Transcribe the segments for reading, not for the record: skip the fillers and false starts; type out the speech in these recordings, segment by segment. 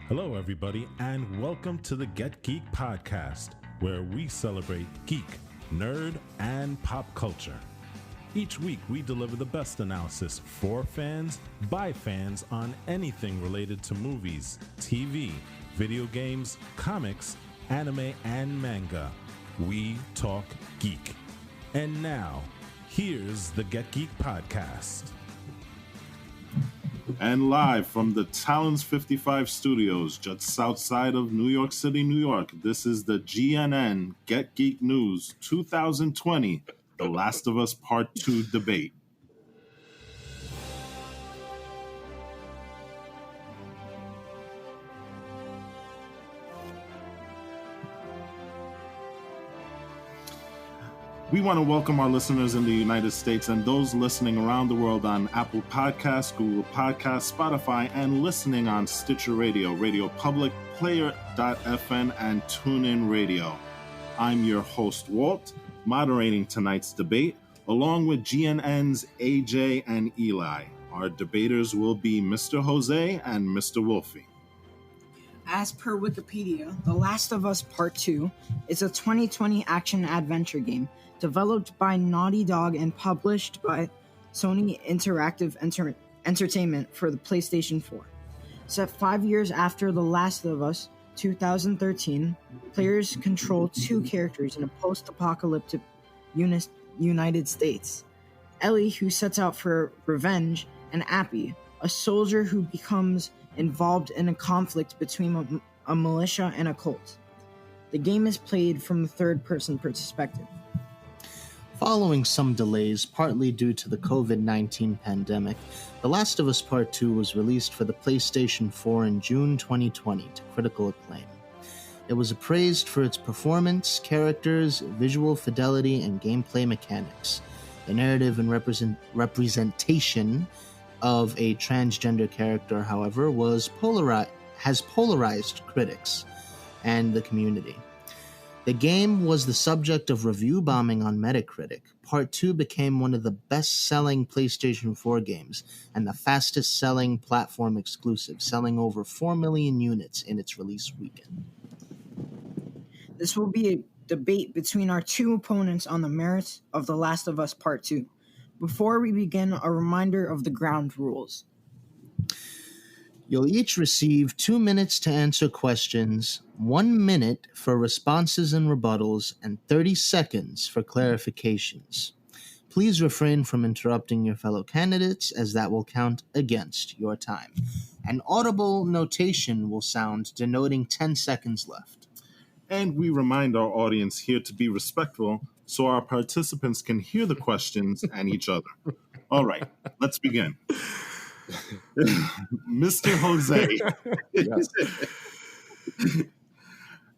Hello, everybody, and welcome to the Get Geek podcast, where we celebrate geek, nerd, and pop culture. Each week, we deliver the best analysis for fans, by fans, on anything related to movies, TV, video games, comics, anime, and manga. We talk geek. And now, here's the Get Geek podcast. And live from the Talons 55 studios, just south side of New York City, New York, this is the GNN Get Geek News 2020, The Last of Us Part 2 debate. We want to welcome our listeners in the United States and those listening around the world on Apple Podcasts, Google Podcasts, Spotify, and listening on Stitcher Radio, Radio Public, Player.fm, and TuneIn Radio. I'm your host, Walt, moderating tonight's debate, along with GNN's AJ and Eli. Our debaters will be Mr. Jose and Mr. Wolfie. As per Wikipedia, The Last of Us Part 2 is a 2020 action-adventure game developed by Naughty Dog and published by Sony Interactive Entertainment for the PlayStation 4. Set 5 years after The Last of Us 2013, players control two characters in a post-apocalyptic United States. Ellie, who sets out for revenge, and Appy, a soldier who becomes involved in a conflict between a militia and a cult. The game is played from the third-person perspective. Following some delays, partly due to the COVID-19 pandemic, The Last of Us Part 2 was released for the PlayStation 4 in June 2020 to critical acclaim. It was appraised for its performance, characters, visual fidelity, and gameplay mechanics. The narrative and representation of a transgender character, however, has polarized critics and the community. The game was the subject of review bombing on Metacritic. Part 2 became one of the best-selling PlayStation 4 games and the fastest-selling platform exclusive, selling over 4 million units in its release weekend. This will be a debate between our two opponents on the merits of The Last of Us Part 2. Before we begin, a reminder of the ground rules. You'll each receive 2 minutes to answer questions, 1 minute for responses and rebuttals, and 30 seconds for clarifications. Please refrain from interrupting your fellow candidates, as that will count against your time. An audible notation will sound denoting 10 seconds left. And we remind our audience here to be respectful so our participants can hear the questions and each other. All right, let's begin. Mr. Jose. Yes.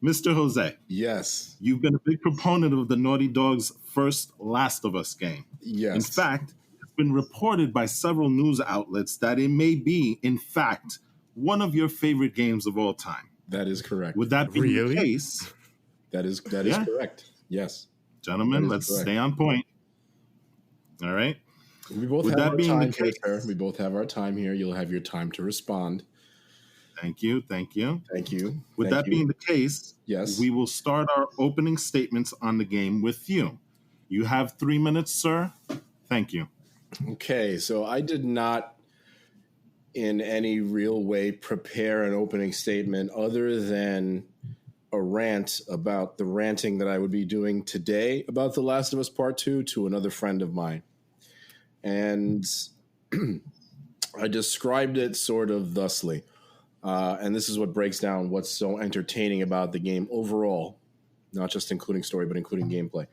Mr. Jose. Yes. You've been a big proponent of the Naughty Dog's first Last of Us game. Yes. In fact, it's been reported by several news outlets that it may be, in fact, one of your favorite games of all time. That is correct. Would that be the case? That is Yeah. correct. Yes. Gentlemen, let's correct. stay on point. All right. We both With have that our being time the case- here. We both have our time here. You'll have your time to respond. Thank you. Thank you. With Thank that you. being the case, Yes. we will start our opening statements on the game with you. You have 3 minutes, sir. Thank you. Okay, so I did not in any real way prepare an opening statement other than a rant about the ranting that I would be doing today about The Last of Us Part 2 to another friend of mine. And I described it sort of thusly. And this is what breaks down what's so entertaining about the game overall, not just including story, but including gameplay.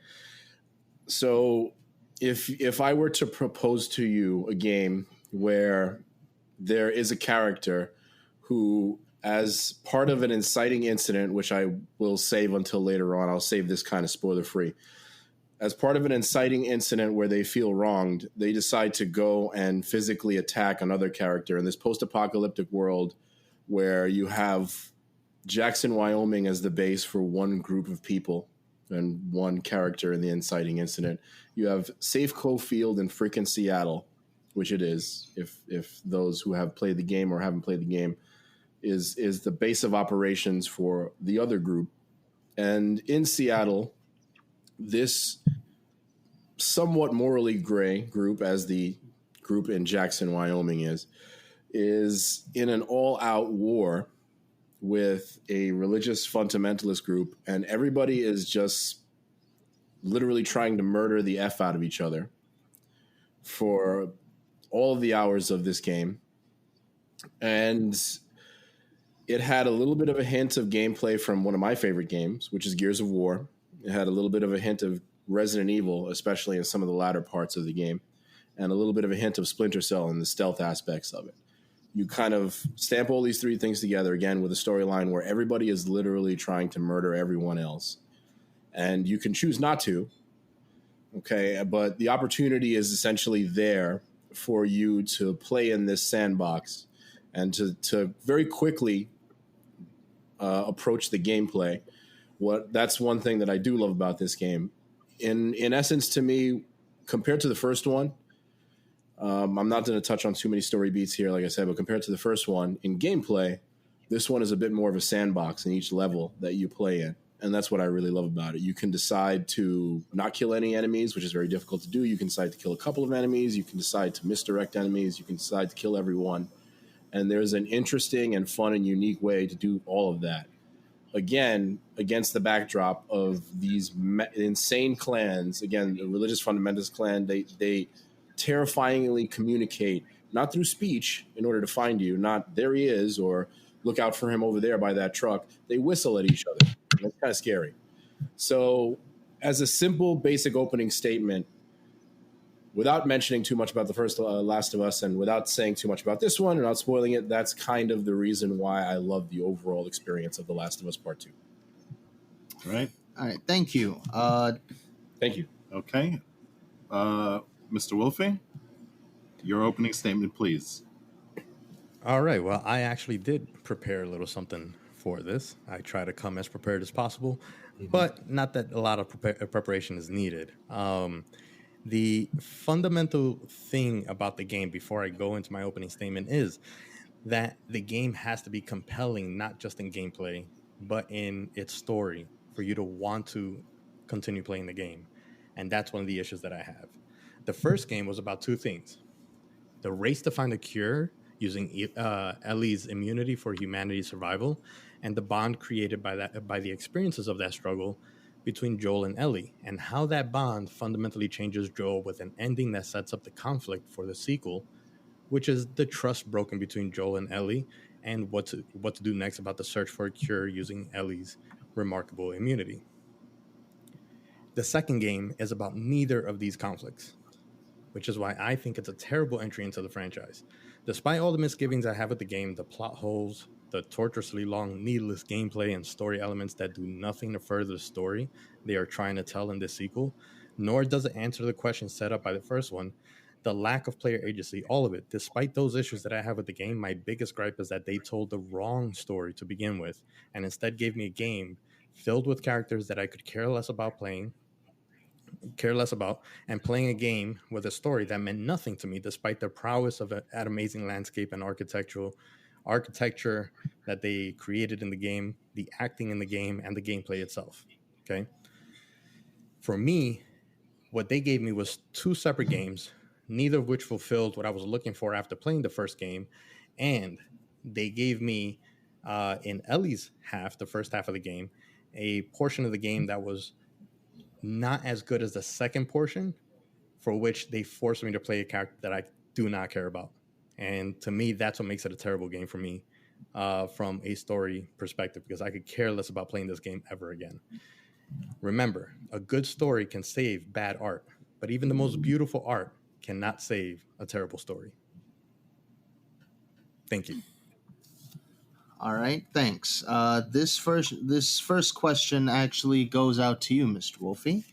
So if I were to propose to you a game where there is a character who, as part of an inciting incident, which I will save until later on, I'll save this kind of spoiler-free. As part of an inciting incident where they feel wronged, they decide to go and physically attack another character in this post-apocalyptic world where you have Jackson, Wyoming as the base for one group of people and one character in the inciting incident. You have Safeco Field in freaking Seattle, which it is, if those who have played the game or haven't played the game, is the base of operations for the other group. And in Seattle, this somewhat morally gray group, as the group in Jackson, Wyoming is in an all-out war with a religious fundamentalist group, and everybody is just literally trying to murder the F out of each other for all of the hours of this game. And it had a little bit of a hint of gameplay from one of my favorite games, which is Gears of War. It had a little bit of a hint of Resident Evil, especially in some of the latter parts of the game, and a little bit of a hint of Splinter Cell in the stealth aspects of it. You kind of stamp all these three things together, again, with a storyline where everybody is literally trying to murder everyone else. And you can choose not to, okay? But the opportunity is essentially there for you to play in this sandbox and to very quickly approach the gameplay. That's one thing that I do love about this game. In essence, to me, compared to the first one, I'm not going to touch on too many story beats here, like I said, but compared to the first one, in gameplay, this one is a bit more of a sandbox in each level that you play in. And that's what I really love about it. You can decide to not kill any enemies, which is very difficult to do. You can decide to kill a couple of enemies. You can decide to misdirect enemies. You can decide to kill everyone. And there's an interesting and fun and unique way to do all of that. Again, against the backdrop of these insane clans, again, the religious fundamentalist clan, they terrifyingly communicate, not through speech in order to find you, not there he is, or look out for him over there by that truck. They whistle at each other. That's kind of scary. So as a simple, basic opening statement, without mentioning too much about the first Last of Us and without saying too much about this one and not spoiling it, that's kind of the reason why I love the overall experience of The Last of Us Part 2. Right. All right. Thank you. Thank you. Okay. Mr. Wolfie, your opening statement, please. All right. Well, I actually did prepare a little something for this. I try to come as prepared as possible, but not that a lot of preparation is needed. The fundamental thing about the game before I go into my opening statement is that the game has to be compelling, not just in gameplay, but in its story for you to want to continue playing the game. And that's one of the issues that I have. The first game was about two things: the race to find a cure using Ellie's immunity for humanity's survival, and the bond created by the experiences of that struggle between Joel and Ellie, and how that bond fundamentally changes Joel with an ending that sets up the conflict for the sequel, which is the trust broken between Joel and Ellie, and what to do next about the search for a cure using Ellie's remarkable immunity. The second game is about neither of these conflicts, which is why I think it's a terrible entry into the franchise. Despite all the misgivings I have with the game, the plot holes, the torturously long, needless gameplay and story elements that do nothing to further the story they are trying to tell in this sequel, nor does it answer the questions set up by the first one, the lack of player agency, all of it. Despite those issues that I have with the game, my biggest gripe is that they told the wrong story to begin with, and instead gave me a game filled with characters that I could care less about, and playing a game with a story that meant nothing to me, despite the prowess of that amazing landscape and architecture that they created in the game, the acting in the game, and the gameplay itself. Okay. For me, what they gave me was two separate games, neither of which fulfilled what I was looking for after playing the first game. And they gave me, in Ellie's half, the first half of the game, a portion of the game that was not as good as the second portion, for which they forced me to play a character that I do not care about. And to me, that's what makes it a terrible game for me from a story perspective, because I could care less about playing this game ever again. Remember, a good story can save bad art, but even the most beautiful art cannot save a terrible story. Thank you. All right, thanks. This first question actually goes out to you, Mr. Wolfie.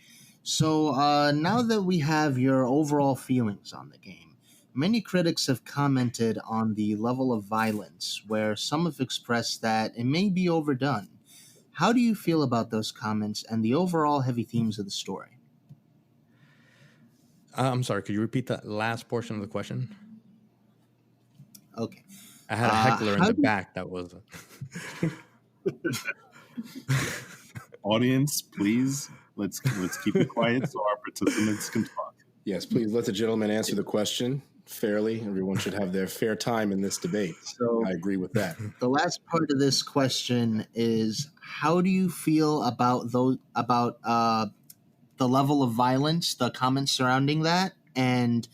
So now that we have your overall feelings on the game, many critics have commented on the level of violence, where some have expressed that it may be overdone. How do you feel about those comments and the overall heavy themes of the story? I'm sorry, could you repeat that last portion of the question? Okay. I had a heckler in the back that was. Audience, please, let's keep it quiet so our participants can talk. Yes, please let the gentleman answer the question fairly. Everyone should have their fair time in this debate. So I agree with that. the last part of this question is: how do you feel about the level of violence, the comments surrounding that, and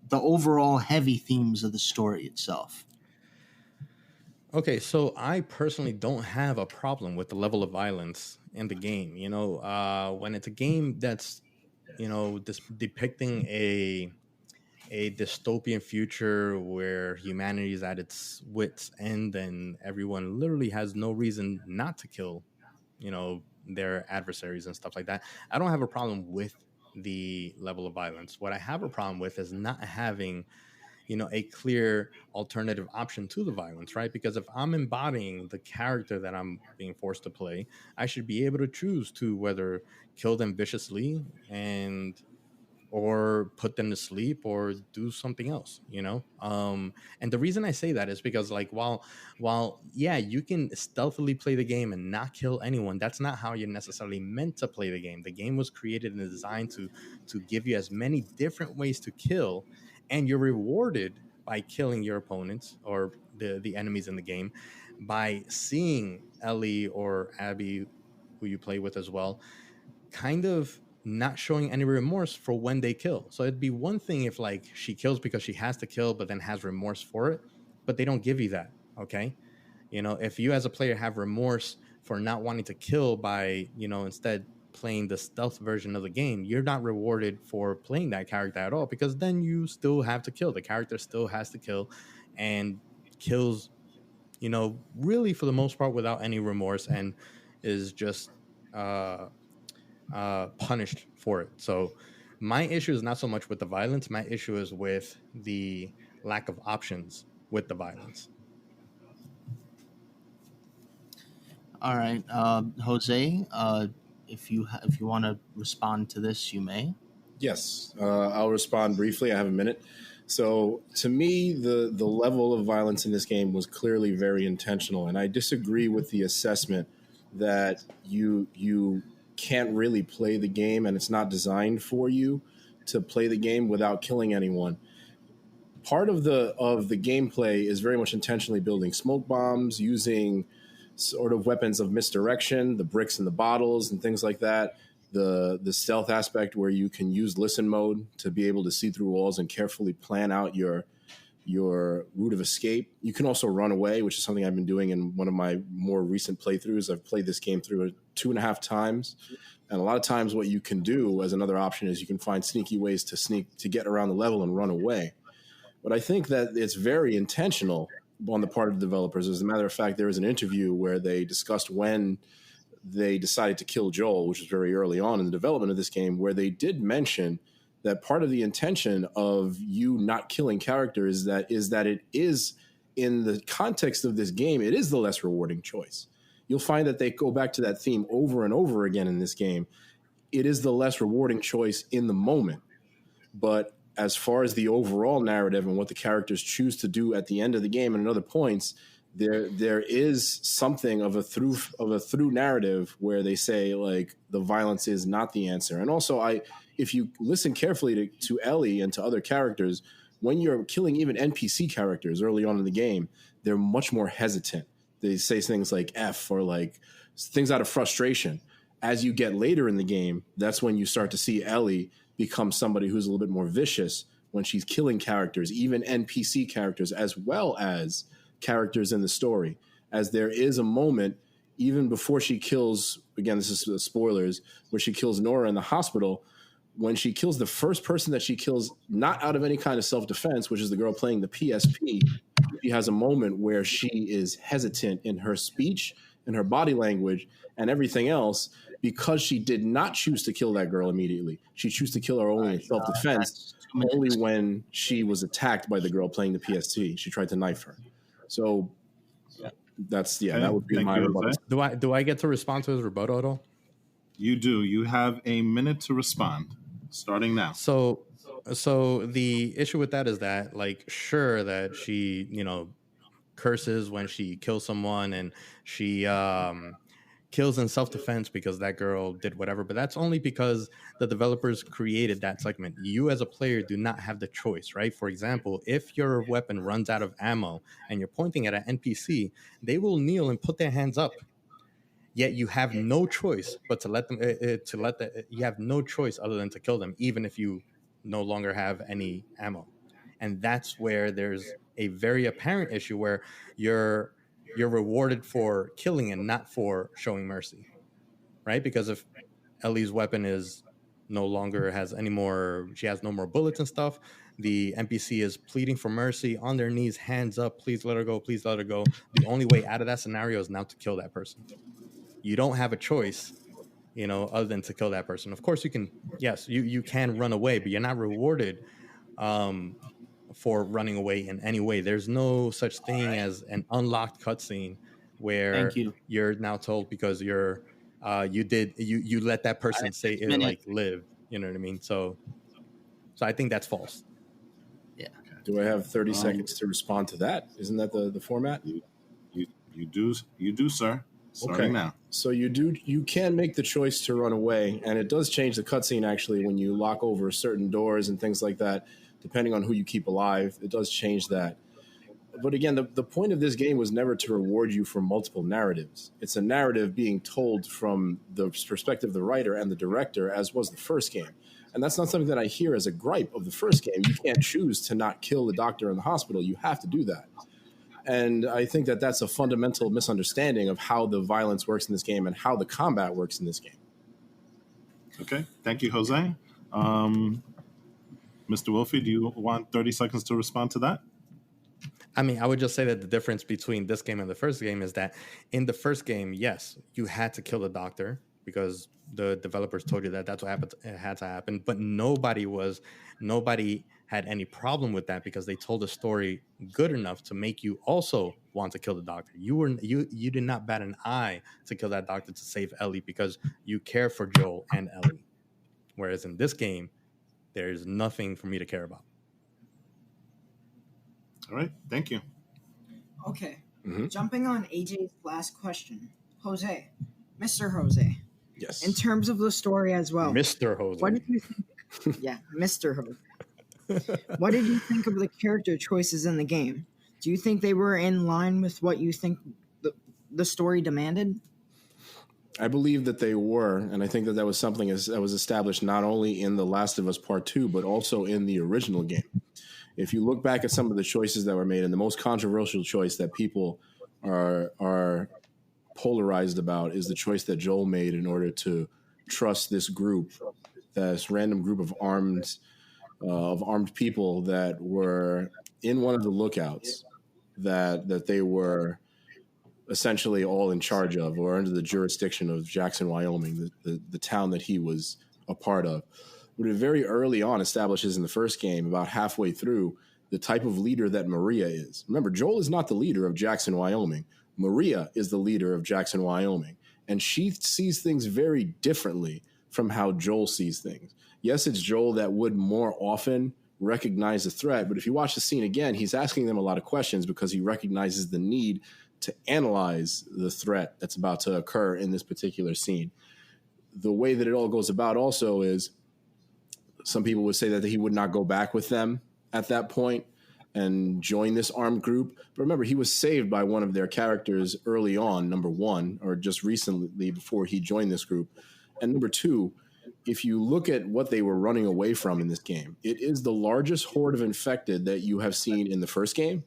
the overall heavy themes of the story itself? Okay, so I personally don't have a problem with the level of violence in the game. When it's a game that's, depicting a dystopian future where humanity is at its wits' end and everyone literally has no reason not to kill, their adversaries and stuff like that. I don't have a problem with the level of violence. What I have a problem with is not having a clear alternative option to the violence, right? Because if I'm embodying the character that I'm being forced to play, I should be able to choose to whether kill them viciously or put them to sleep or do something else. And the reason I say that is because, like, while yeah, you can stealthily play the game and not kill anyone, that's not how you're necessarily meant to play the game. The game was created and designed to give you as many different ways to kill, and you're rewarded by killing your opponents or the enemies in the game by seeing Ellie or Abby, who you play with as well, kind of not showing any remorse for when they kill. So it'd be one thing if, like, she kills because she has to kill but then has remorse for it, but they don't give you that. Okay, if you as a player have remorse for not wanting to kill by instead playing the stealth version of the game, you're not rewarded for playing that character at all, because then you still have to kill. The character still has to kill, and kills really for the most part without any remorse, and is just punished for it. So my issue is not so much with the violence. My issue is with the lack of options with the violence. All right, Jose, if you want to respond to this, you may. Yes, I'll respond briefly. I have a minute. So to me, the level of violence in this game was clearly very intentional, and I disagree with the assessment that you can't really play the game and it's not designed for you to play the game without killing anyone. Part of the gameplay is very much intentionally building smoke bombs, using sort of weapons of misdirection, the bricks in the bottles and things like that. The stealth aspect where you can use listen mode to be able to see through walls and carefully plan out your route of escape. You can also run away, which is something I've been doing in one of my more recent playthroughs. I've played this game through 2.5 times. And a lot of times what you can do as another option is you can find sneaky ways to get around the level and run away. But I think that it's very intentional on the part of the developers. As a matter of fact, there was an interview where they discussed when they decided to kill Joel, which was very early on in the development of this game, where they did mention that part of the intention of you not killing characters is that it is, in the context of this game, it is the less rewarding choice. You'll find that they go back to that theme over and over again in this game. It is the less rewarding choice in the moment. But as far as the overall narrative and what the characters choose to do at the end of the game and at other points, there is something of a through narrative where they say, like, the violence is not the answer. And also, if you listen carefully to Ellie and to other characters, when you're killing even NPC characters early on in the game, they're much more hesitant. They say things like F or like things out of frustration. As you get later in the game, that's when you start to see Ellie become somebody who's a little bit more vicious when she's killing characters, even NPC characters, as well as characters in the story. As there is a moment, even before she kills, again, this is spoilers, where she kills Nora in the hospital, when she kills the first person that she kills, not out of any kind of self-defense, which is the girl playing the PSP, she has a moment where she is hesitant in her speech, in her body language, and everything else, because she did not choose to kill that girl immediately. She chose to kill her only in self-defense, only when she was attacked by the girl playing the PSP. She tried to knife her. So that's, yeah, that would be my rebuttal. Do I get to respond to his rebuttal at all? You do. You have a minute to respond, starting now. So the issue with that is that, like, sure that she, curses when she kills someone, and she kills in self-defense because that girl did whatever. But that's only because the developers created that segment. You as a player do not have the choice, right? For example, if your weapon runs out of ammo and you're pointing at an NPC, they will kneel and put their hands up. Yet you have no choice but to let them you have no choice other than to kill them, even if you no longer have any ammo. And that's where there's a very apparent issue where you're rewarded for killing and not for showing mercy, right? Because if Ellie's weapon is no longer has any more, she has no more bullets and stuff, the NPC is pleading for mercy on their knees, hands up, please let her go, please let her go. The only way out of that scenario is now to kill that person. You don't have a choice, other than to kill that person. Of course, you can, yes, you can run away, but you're not rewarded for running away in any way. There's no such thing as an unlocked cutscene where you're now told because you let that person say like live. You know what I mean? So I think that's false. Yeah. Do I have 30 seconds to respond to that? Isn't that the format? You do, sir. Starting now. So you can make the choice to run away, and it does change the cutscene actually when you lock over certain doors and things like that. Depending on who you keep alive, it does change that. But again, the point of this game was never to reward you for multiple narratives. It's a narrative being told from the perspective of the writer and the director, as was the first game. And that's not something that I hear as a gripe of the first game. You can't choose to not kill the doctor in the hospital. You have to do that. And I think that that's a fundamental misunderstanding of how the violence works in this game and how the combat works in this game. Okay. Thank you, Jose. Mr. Wolfie, do you want 30 seconds to respond to that? I mean, I would just say that the difference between this game and the first game is that in the first game, yes, you had to kill the doctor because the developers told you that that's what had to happen. But nobody had any problem with that because they told the story good enough to make you also want to kill the doctor. You did not bat an eye to kill that doctor to save Ellie because you care for Joel and Ellie. Whereas in this game, there's nothing for me to care about. All right. Thank you. Okay. Jumping on AJ's last question. Jose. Mr. Jose. Yes. In terms of the story as well. Mr. Jose. What did you think? Yeah, Mr. Jose. What did you think of the character choices in the game? Do you think they were in line with what you think the story demanded? I believe that they were, and I think that was something that was established not only in The Last of Us Part 2, but also in the original game. If you look back at some of the choices that were made, and the most controversial choice that people are polarized about is the choice that Joel made in order to trust this random group of armed people that were in one of the lookouts that they were essentially all in charge of or under the jurisdiction of Jackson, Wyoming, the town that he was a part of. But it very early on establishes in the first game, about halfway through, the type of leader that Maria is. Remember, Joel is not the leader of Jackson, Wyoming. Maria is the leader of Jackson, Wyoming. And she sees things very differently from how Joel sees things. Yes, it's Joel that would more often recognize the threat, but if you watch the scene again, he's asking them a lot of questions because he recognizes the need to analyze the threat that's about to occur in this particular scene. The way that it all goes about also is some people would say that he would not go back with them at that point and join this armed group. But remember, he was saved by one of their characters early on, number one, or just recently before he joined this group. And number two, if you look at what they were running away from in this game, it is the largest horde of infected that you have seen in the first game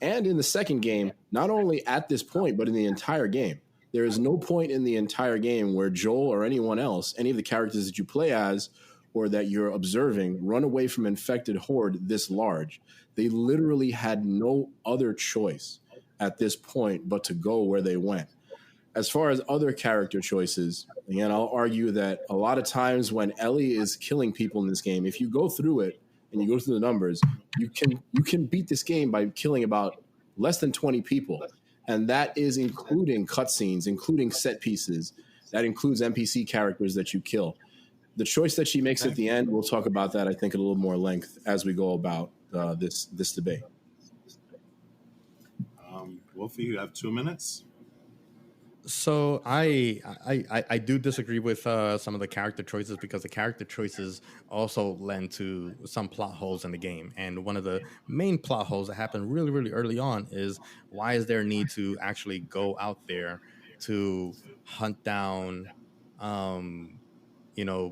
and in the second game, not only at this point, but in the entire game. There is no point in the entire game where Joel or anyone else, any of the characters that you play as or that you're observing, run away from an infected horde this large. They literally had no other choice at this point but to go where they went. As far as other character choices, again, I'll argue that a lot of times when Ellie is killing people in this game, if you go through it and you go through the numbers, you can beat this game by killing about less than 20 people. And that is including cutscenes, including set pieces. That includes NPC characters that you kill. The choice that she makes at the end, we'll talk about that, I think, at a little more length as we go about this debate. Wolfie, you have 2 minutes. So I do disagree with some of the character choices, because the character choices also lend to some plot holes in the game. And one of the main plot holes that happened really, really early on is, why is there a need to actually go out there to hunt down, um,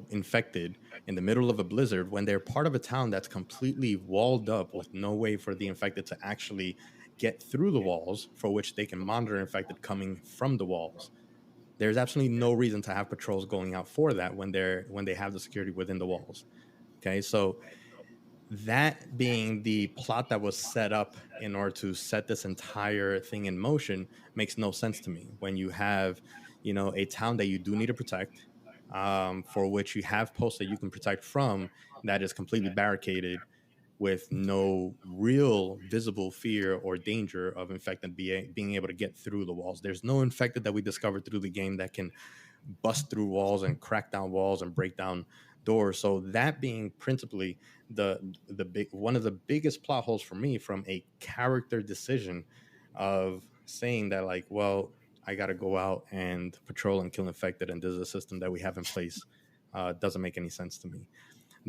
infected in the middle of a blizzard, when they're part of a town that's completely walled up with no way for the infected to actually get through the walls, for which they can monitor infected coming from the walls. There's absolutely no reason to have patrols going out for that when they have the security within the walls. Okay, so that being the plot that was set up in order to set this entire thing in motion makes no sense to me. When you have, a town that you do need to protect, for which you have posts that you can protect from, that is completely barricaded with no real visible fear or danger of infected being able to get through the walls. There's no infected that we discovered through the game that can bust through walls and crack down walls and break down doors. So that being principally the big one of the biggest plot holes for me, from a character decision of saying that, like, well, I got to go out and patrol and kill infected, and this is a system that we have in place. Doesn't make any sense to me.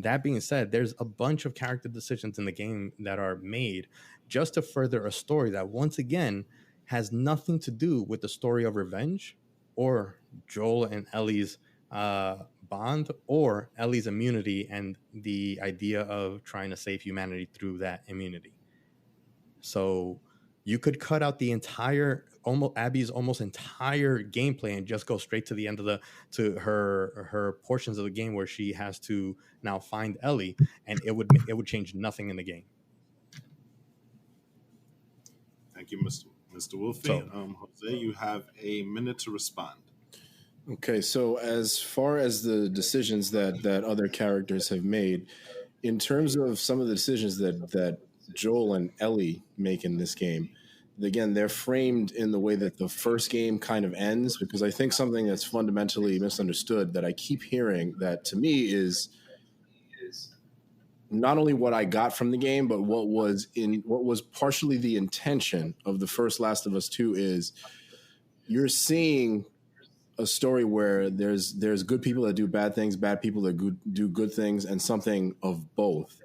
That being said, there's a bunch of character decisions in the game that are made just to further a story that, once again, has nothing to do with the story of revenge, or Joel and Ellie's bond, or Ellie's immunity and the idea of trying to save humanity through that immunity. So you could cut out the entire, Abby's almost entire gameplay, and just go straight to the end of her portions of the game where she has to now find Ellie, and it would change nothing in the game. Thank you, Mr. Wolfie. Jose, you have a minute to respond. Okay, so as far as the decisions that other characters have made, in terms of some of the decisions that Joel and Ellie make in this game, again, they're framed in the way that the first game kind of ends, because I think something that's fundamentally misunderstood that I keep hearing, that to me is not only what I got from the game, but what was partially the intention of the first Last of Us 2, is you're seeing a story where there's good people that do bad things, bad people that do good things, and something of both.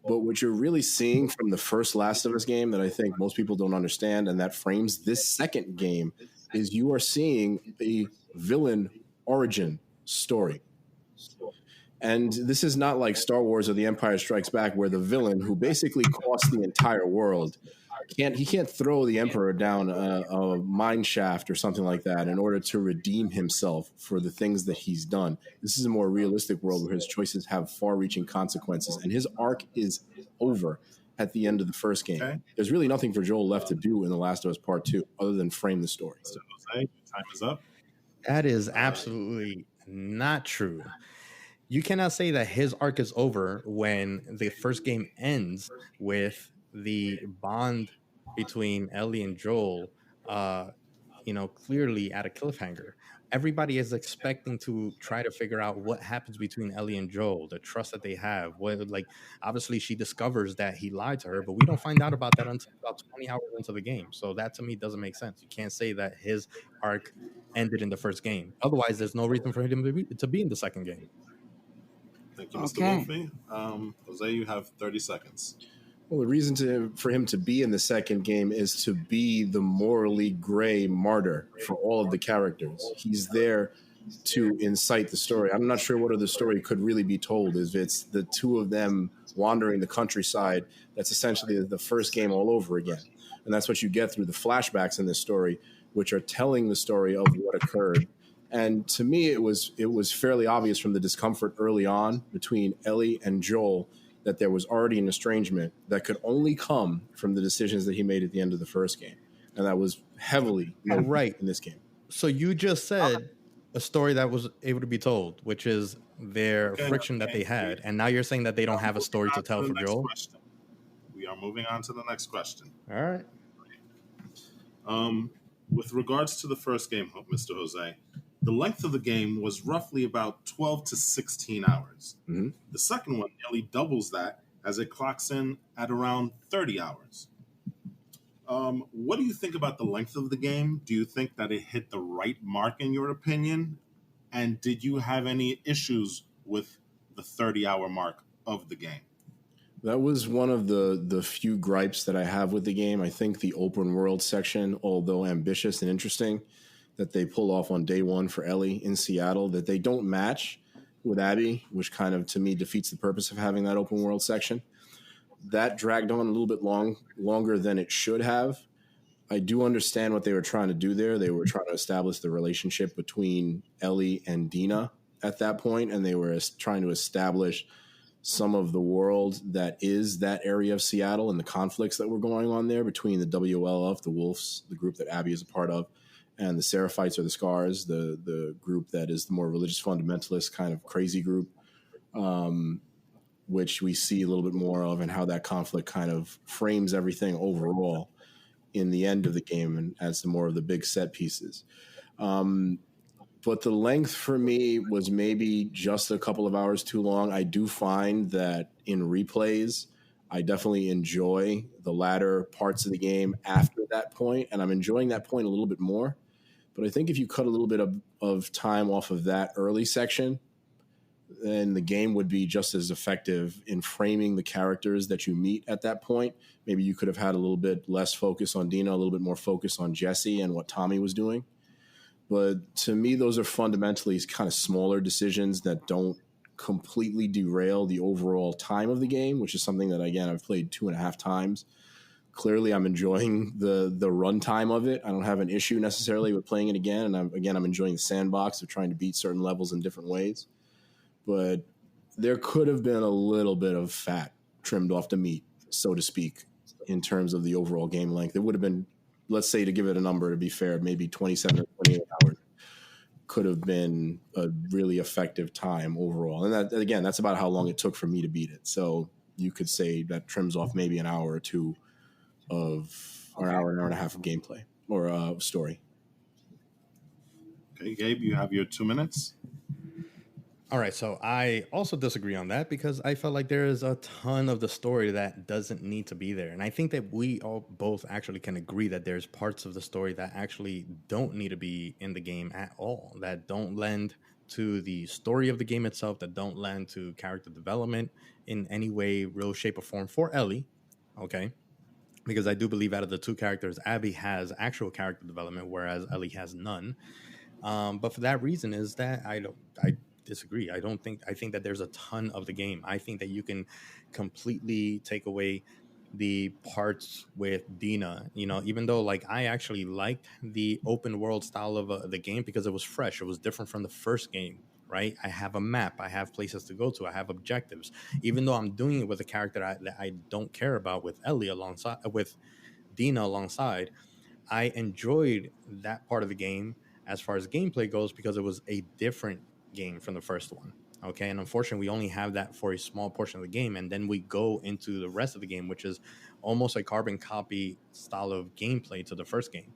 But what you're really seeing from the first Last of Us game that I think most people don't understand, and that frames this second game, is you are seeing a villain origin story. And this is not like Star Wars or The Empire Strikes Back, where the villain, who basically cost the entire world, he can't throw the Emperor down a mine shaft or something like that in order to redeem himself for the things that he's done. This is a more realistic world where his choices have far-reaching consequences, and his arc is over at the end of the first game. Okay. There's really nothing for Joel left to do in The Last of Us Part 2 other than frame the story. So, Jose, time is up. That is absolutely not true. You cannot say that his arc is over when the first game ends with the bond between Ellie and Joel, clearly at a cliffhanger. Everybody is expecting to try to figure out what happens between Ellie and Joel, the trust that they have. Obviously she discovers that he lied to her, but we don't find out about that until about 20 hours into the game. So that to me doesn't make sense. You can't say that his arc ended in the first game. Otherwise, there's no reason for him to be in the second game. Thank you, Mr. Wolfie. Jose, you have 30 seconds. Well, the reason for him to be in the second game is to be the morally gray martyr for all of the characters. He's there to incite the story. I'm not sure what other story could really be told. If it's the two of them wandering the countryside, that's essentially the first game all over again. And that's what you get through the flashbacks in this story, which are telling the story of what occurred. And to me, it was fairly obvious from the discomfort early on between Ellie and Joel that there was already an estrangement that could only come from the decisions that he made at the end of the first game. And that was heavily right in this game. So you just said a story that was able to be told, which is their friction that they had. And now you're saying that they don't have a story to tell for Joel? We are moving on to the next question. All right. With regards to the first game, Mr. Jose, the length of the game was roughly about 12 to 16 hours. Mm-hmm. The second one nearly doubles that, as it clocks in at around 30 hours. What do you think about the length of the game? Do you think that it hit the right mark in your opinion? And did you have any issues with the 30-hour mark of the game? That was one of the few gripes that I have with the game. I think the open world section, although ambitious and interesting, that they pull off on day one for Ellie in Seattle, that they don't match with Abby, which kind of, to me, defeats the purpose of having that open world section. That dragged on a little bit longer than it should have. I do understand what they were trying to do there. They were trying to establish the relationship between Ellie and Dina at that point, and they were trying to establish some of the world that is that area of Seattle and the conflicts that were going on there between the WLF, the Wolves, the group that Abby is a part of, and the Seraphites or the Scars, the group that is the more religious fundamentalist kind of crazy group, which we see a little bit more of, and how that conflict kind of frames everything overall in the end of the game and adds to more of the big set pieces. But the length for me was maybe just a couple of hours too long. I do find that in replays, I definitely enjoy the latter parts of the game after that point, and I'm enjoying that point a little bit more. But I think if you cut a little bit of time off of that early section, then the game would be just as effective in framing the characters that you meet at that point. Maybe you could have had a little bit less focus on Dina, a little bit more focus on Jesse and what Tommy was doing. But to me, those are fundamentally kind of smaller decisions that don't completely derail the overall time of the game, which is something that, again, I've played 2.5 times. Clearly, I'm enjoying the runtime of it. I don't have an issue necessarily with playing it again. And I'm enjoying the sandbox of trying to beat certain levels in different ways. But there could have been a little bit of fat trimmed off the meat, so to speak, in terms of the overall game length. It would have been, let's say, to give it a number, to be fair, maybe 27 or 28 hours could have been a really effective time overall. And that, again, that's about how long it took for me to beat it. So you could say that trims off maybe an hour or two or an hour and a half of gameplay or story. Okay, Gabe, you have your 2 minutes. All right, so I also disagree on that because I felt like there is a ton of the story that doesn't need to be there. And I think that we all both actually can agree that there's parts of the story that actually don't need to be in the game at all, that don't lend to the story of the game itself, that don't lend to character development in any way, real shape, or form for Ellie, okay? Because I do believe out of the two characters, Abby has actual character development, whereas Ellie has none. But for that reason is that I disagree. I think that there's a ton of the game. I think that you can completely take away the parts with Dina, even though like I actually liked the open world style of the game because it was fresh. It was different from the first game, right? I have a map. I have places to go to. I have objectives. Even though I'm doing it with a character that I don't care about with Ellie alongside, with Dina alongside, I enjoyed that part of the game as far as gameplay goes because it was a different game from the first one. Okay, and unfortunately we only have that for a small portion of the game, and then we go into the rest of the game, which is almost a carbon copy style of gameplay to the first game.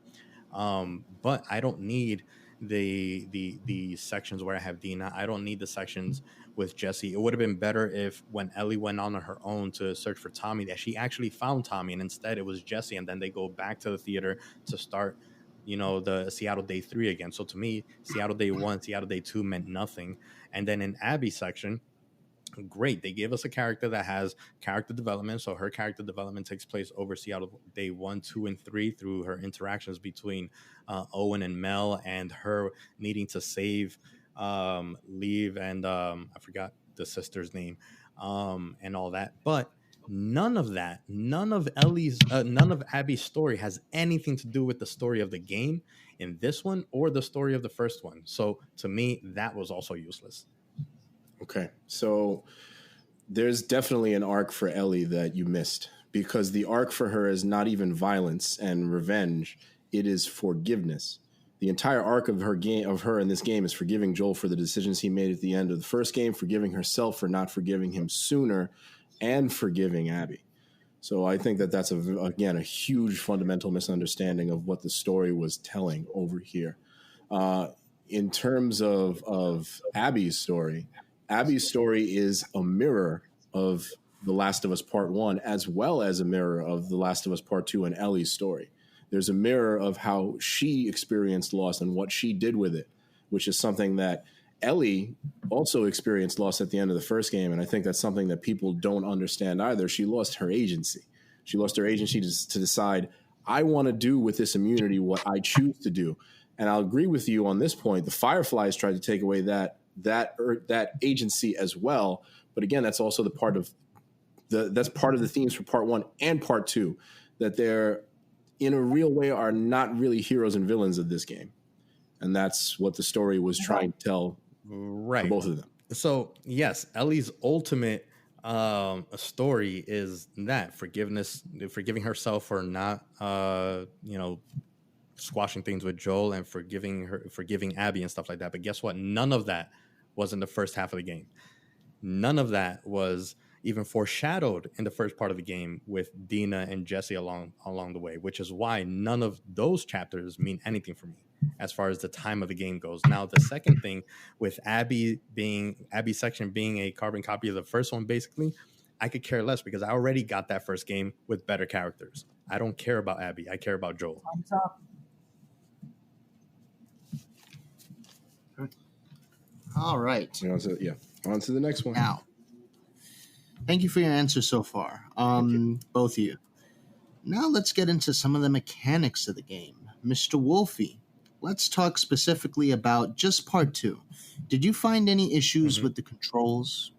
But I don't need the sections where I have Dina. I don't need the sections with Jesse. It would have been better if when Ellie went on her own to search for Tommy, that she actually found Tommy, and instead it was Jesse, and then they go back to the theater to start the Seattle Day 3 again. So to me, Seattle Day 1, Seattle Day 2 meant nothing. And then in Abby's section, great. They gave us a character that has character development. So her character development takes place over Seattle Day 1, 2, and 3 through her interactions between Owen and Mel, and her needing to save Leave and I forgot the sister's name and all that. But none of Abby's story has anything to do with the story of the game in this one or the story of the first one. So to me, that was also useless. Okay, so there's definitely an arc for Ellie that you missed, because the arc for her is not even violence and revenge. It is forgiveness. The entire arc of her in this game is forgiving Joel for the decisions he made at the end of the first game, forgiving herself for not forgiving him sooner, and forgiving Abby. So I think that that's, again, a huge fundamental misunderstanding of what the story was telling over here. In terms of Abby's story is a mirror of The Last of Us Part 1, as well as a mirror of The Last of Us Part 2 and Ellie's story. There's a mirror of how she experienced loss and what she did with it, which is something that Ellie also experienced loss at the end of the first game. And I think that's something that people don't understand either. She lost her agency. She lost her agency to decide, I want to do with this immunity what I choose to do. And I'll agree with you on this point. The Fireflies tried to take away that agency as well. But again, that's also that's part of the themes for Part 1 and Part 2, that they're in a real way are not really heroes and villains of this game. And that's what the story was trying to tell for both of them. So yes, Ellie's ultimate story is that forgiveness, forgiving herself for not, squashing things with Joel and forgiving Abby and stuff like that. But guess what? None of that was in the first half of the game. None of that was even foreshadowed in the first part of the game with Dina and Jesse along the way, which is why none of those chapters mean anything for me as far as the time of the game goes. Now, the second thing with Abby's section being a carbon copy of the first one, basically, I could care less because I already got that first game with better characters. I don't care about Abby. I care about Joel. Thumbs up. All right. On to the next one. Now, thank you for your answer so far, both of you. Now let's get into some of the mechanics of the game. Mr. Wolfie, let's talk specifically about just Part 2. Did you find any issues with the controls?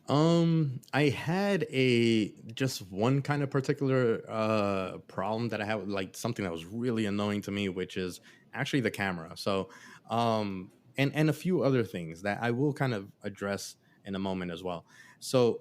I had just one kind of particular problem that I had, like something that was really annoying to me, which is actually the camera. So, and a few other things that I will kind of address in a moment as well. So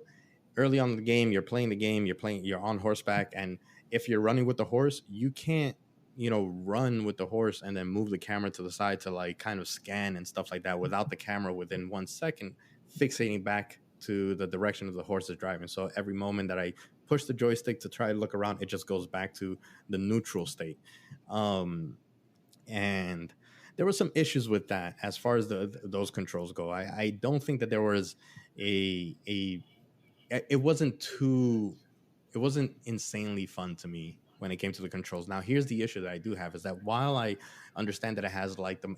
early on in the game, you're on horseback, and if you're running with the horse, you can't, run with the horse and then move the camera to the side to like kind of scan and stuff like that without the camera within 1 second fixating back to the direction of the horse is driving. So every moment that I push the joystick to try to look around, it just goes back to the neutral state. And there were some issues with that as far as those controls go. I don't think that there was it wasn't insanely fun to me when it came to the controls. Now, here's the issue that I do have is that while I understand that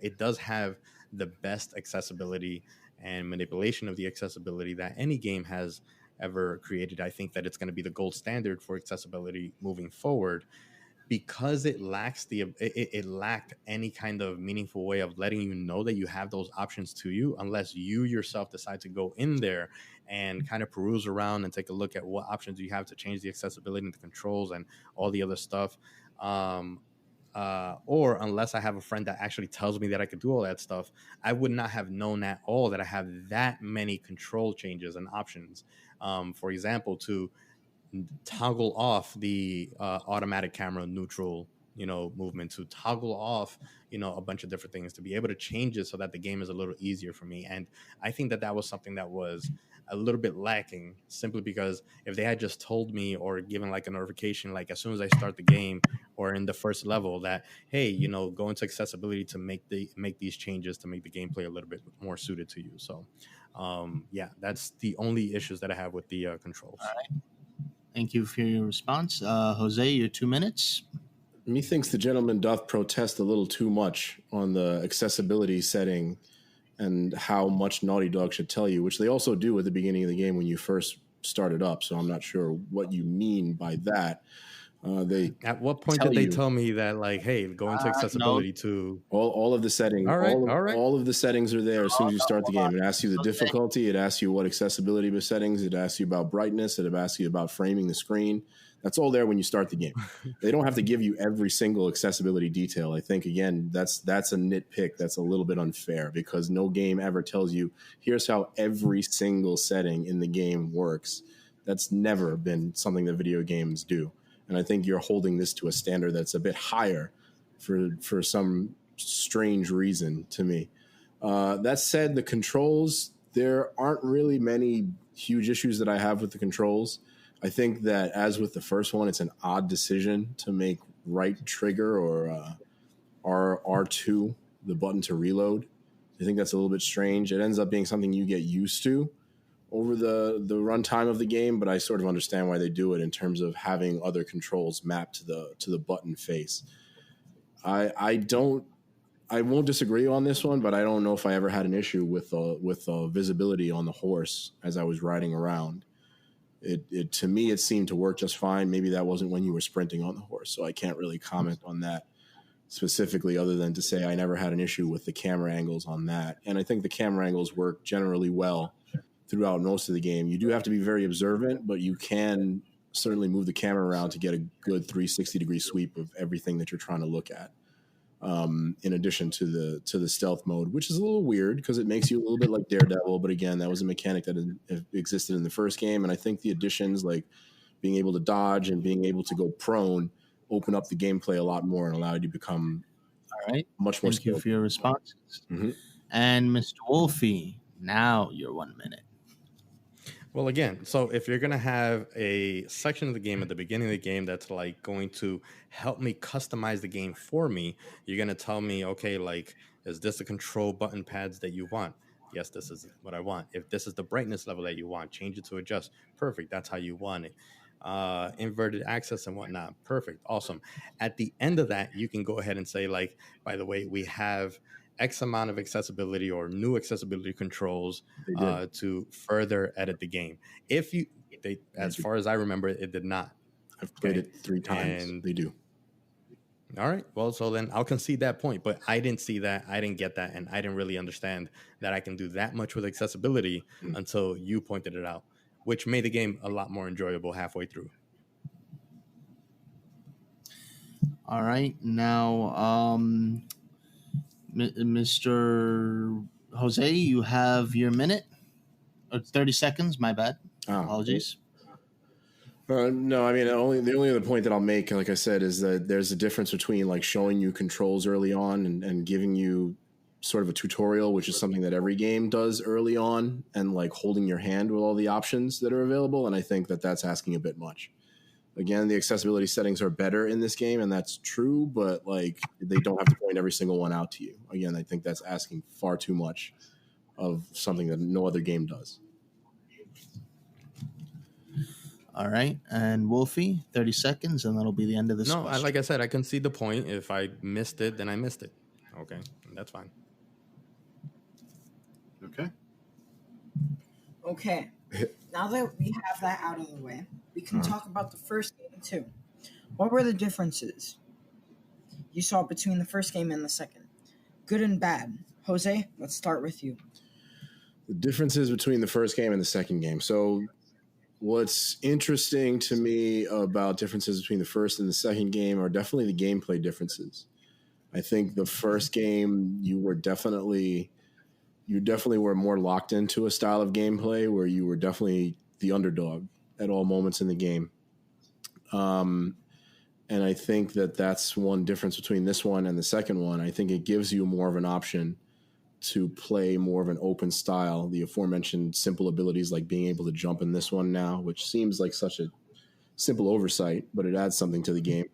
it does have the best accessibility and manipulation of the accessibility that any game has ever created. I think that it's going to be the gold standard for accessibility moving forward, because it lacked any kind of meaningful way of letting you know that you have those options to you, unless you yourself decide to go in there and kind of peruse around and take a look at what options you have to change the accessibility and the controls and all the other stuff. Or unless I have a friend that actually tells me that I could do all that stuff, I would not have known at all that I have that many control changes and options. For example, to toggle off the automatic camera neutral, movement, to toggle off, a bunch of different things, to be able to change it so that the game is a little easier for me. And I think that was something that was a little bit lacking, simply because if they had just told me or given like a notification, like as soon as I start the game or in the first level, that, hey, go into accessibility to make these changes to make the gameplay a little bit more suited to you. So that's the only issues that I have with the controls. All right. Thank you for your response. Jose, your 2 minutes. Methinks the gentleman doth protest a little too much on the accessibility setting and how much Naughty Dog should tell you, which they also do at the beginning of the game when you first start it up. So I'm not sure what you mean by that. At what point did they tell me that, like, hey, go into accessibility to all of the settings? All right. All of the settings are there as soon as you start the game. It asks you the difficulty. It asks you what accessibility settings. It asks you about brightness. It asks you about framing the screen. That's all there when you start the game. They don't have to give you every single accessibility detail. I think, again, that's a nitpick. That's a little bit unfair, because no game ever tells you, here's how every single setting in the game works. That's never been something that video games do. And I think you're holding this to a standard that's a bit higher for some strange reason to me. That said, the controls, there aren't really many huge issues that I have with the controls. I think that, as with the first one, it's an odd decision to make right trigger or R2 the button to reload. I think that's a little bit strange. It ends up being something you get used to over the runtime of the game, but I sort of understand why they do it in terms of having other controls mapped to the button face. I won't disagree on this one, but I don't know if I ever had an issue with visibility on the horse as I was riding around. It to me, it seemed to work just fine. Maybe that wasn't when you were sprinting on the horse, so I can't really comment on that specifically, other than to say I never had an issue with the camera angles on that. And I think the camera angles work generally well throughout most of the game. You do have to be very observant, but you can certainly move the camera around to get a good 360-degree sweep of everything that you're trying to look at. In addition to the stealth mode, which is a little weird because it makes you a little bit like Daredevil. But again, that was a mechanic that existed in the first game. And I think the additions like being able to dodge and being able to go prone open up the gameplay a lot more and allow you to become much more skilled. Thank you for your responses. Mm-hmm. And Mr. Wolfie, now your 1 minute. Well, again, so if you're going to have a section of the game at the beginning of the game that's like going to help me customize the game for me, you're going to tell me, okay, like, is this the control button pads that you want? Yes, this is what I want. If this is the brightness level that you want, change it to adjust. Perfect. That's how you want it. Inverted access and whatnot. Perfect. Awesome. At the end of that, you can go ahead and say, like, by the way, we have X amount of accessibility or new accessibility controls to further edit the game. As far as I remember, it did not. I've played it 3 times. And they do. All right. Well, so then I'll concede that point, but I didn't see that. I didn't get that. And I didn't really understand that I can do that much with accessibility until you pointed it out, which made the game a lot more enjoyable halfway through. All right. Now, Mr. Jose, you have your minute. Or 30 seconds, my bad. Apologies. No, I mean, the only other point that I'll make, like I said, is that there's a difference between like showing you controls early on and giving you sort of a tutorial, which is something that every game does early on, and like holding your hand with all the options that are available. And I think that that's asking a bit much. Again, the accessibility settings are better in this game, and that's true, but like they don't have to point every single one out to you. Again, I think that's asking far too much of something that no other game does. All right. And Wolfie, 30 seconds, and that'll be the end of this question. Like I said, I concede the point. If I missed it, then I missed it. Okay, that's fine. Okay. Now that we have that out of the way, we can talk about the first game too. What were the differences you saw between the first game and the second? Good and bad. Jose, let's start with you. The differences between the first game and the second game. So what's interesting to me about differences between the first and the second game are definitely the gameplay differences. I think the first game you definitely were more locked into a style of gameplay where you were definitely the underdog at all moments in the game. And I think that that's one difference between this one and the second one. I think it gives you more of an option to play more of an open style. The aforementioned simple abilities like being able to jump in this one now, which seems like such a simple oversight, but it adds something to the game.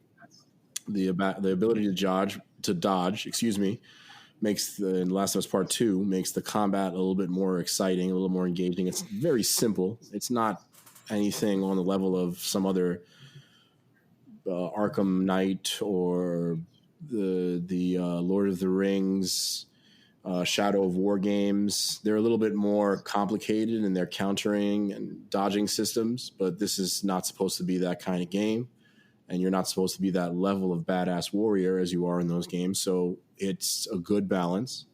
The ability to dodge, makes in Last of Us Part 2 makes the combat a little bit more exciting, a little more engaging. It's very simple. It's not anything on the level of some other Arkham Knight or the Lord of the Rings, Shadow of War games. They're a little bit more complicated in their countering and dodging systems, but this is not supposed to be that kind of game. And you're not supposed to be that level of badass warrior as you are in those games. So it's a good balance.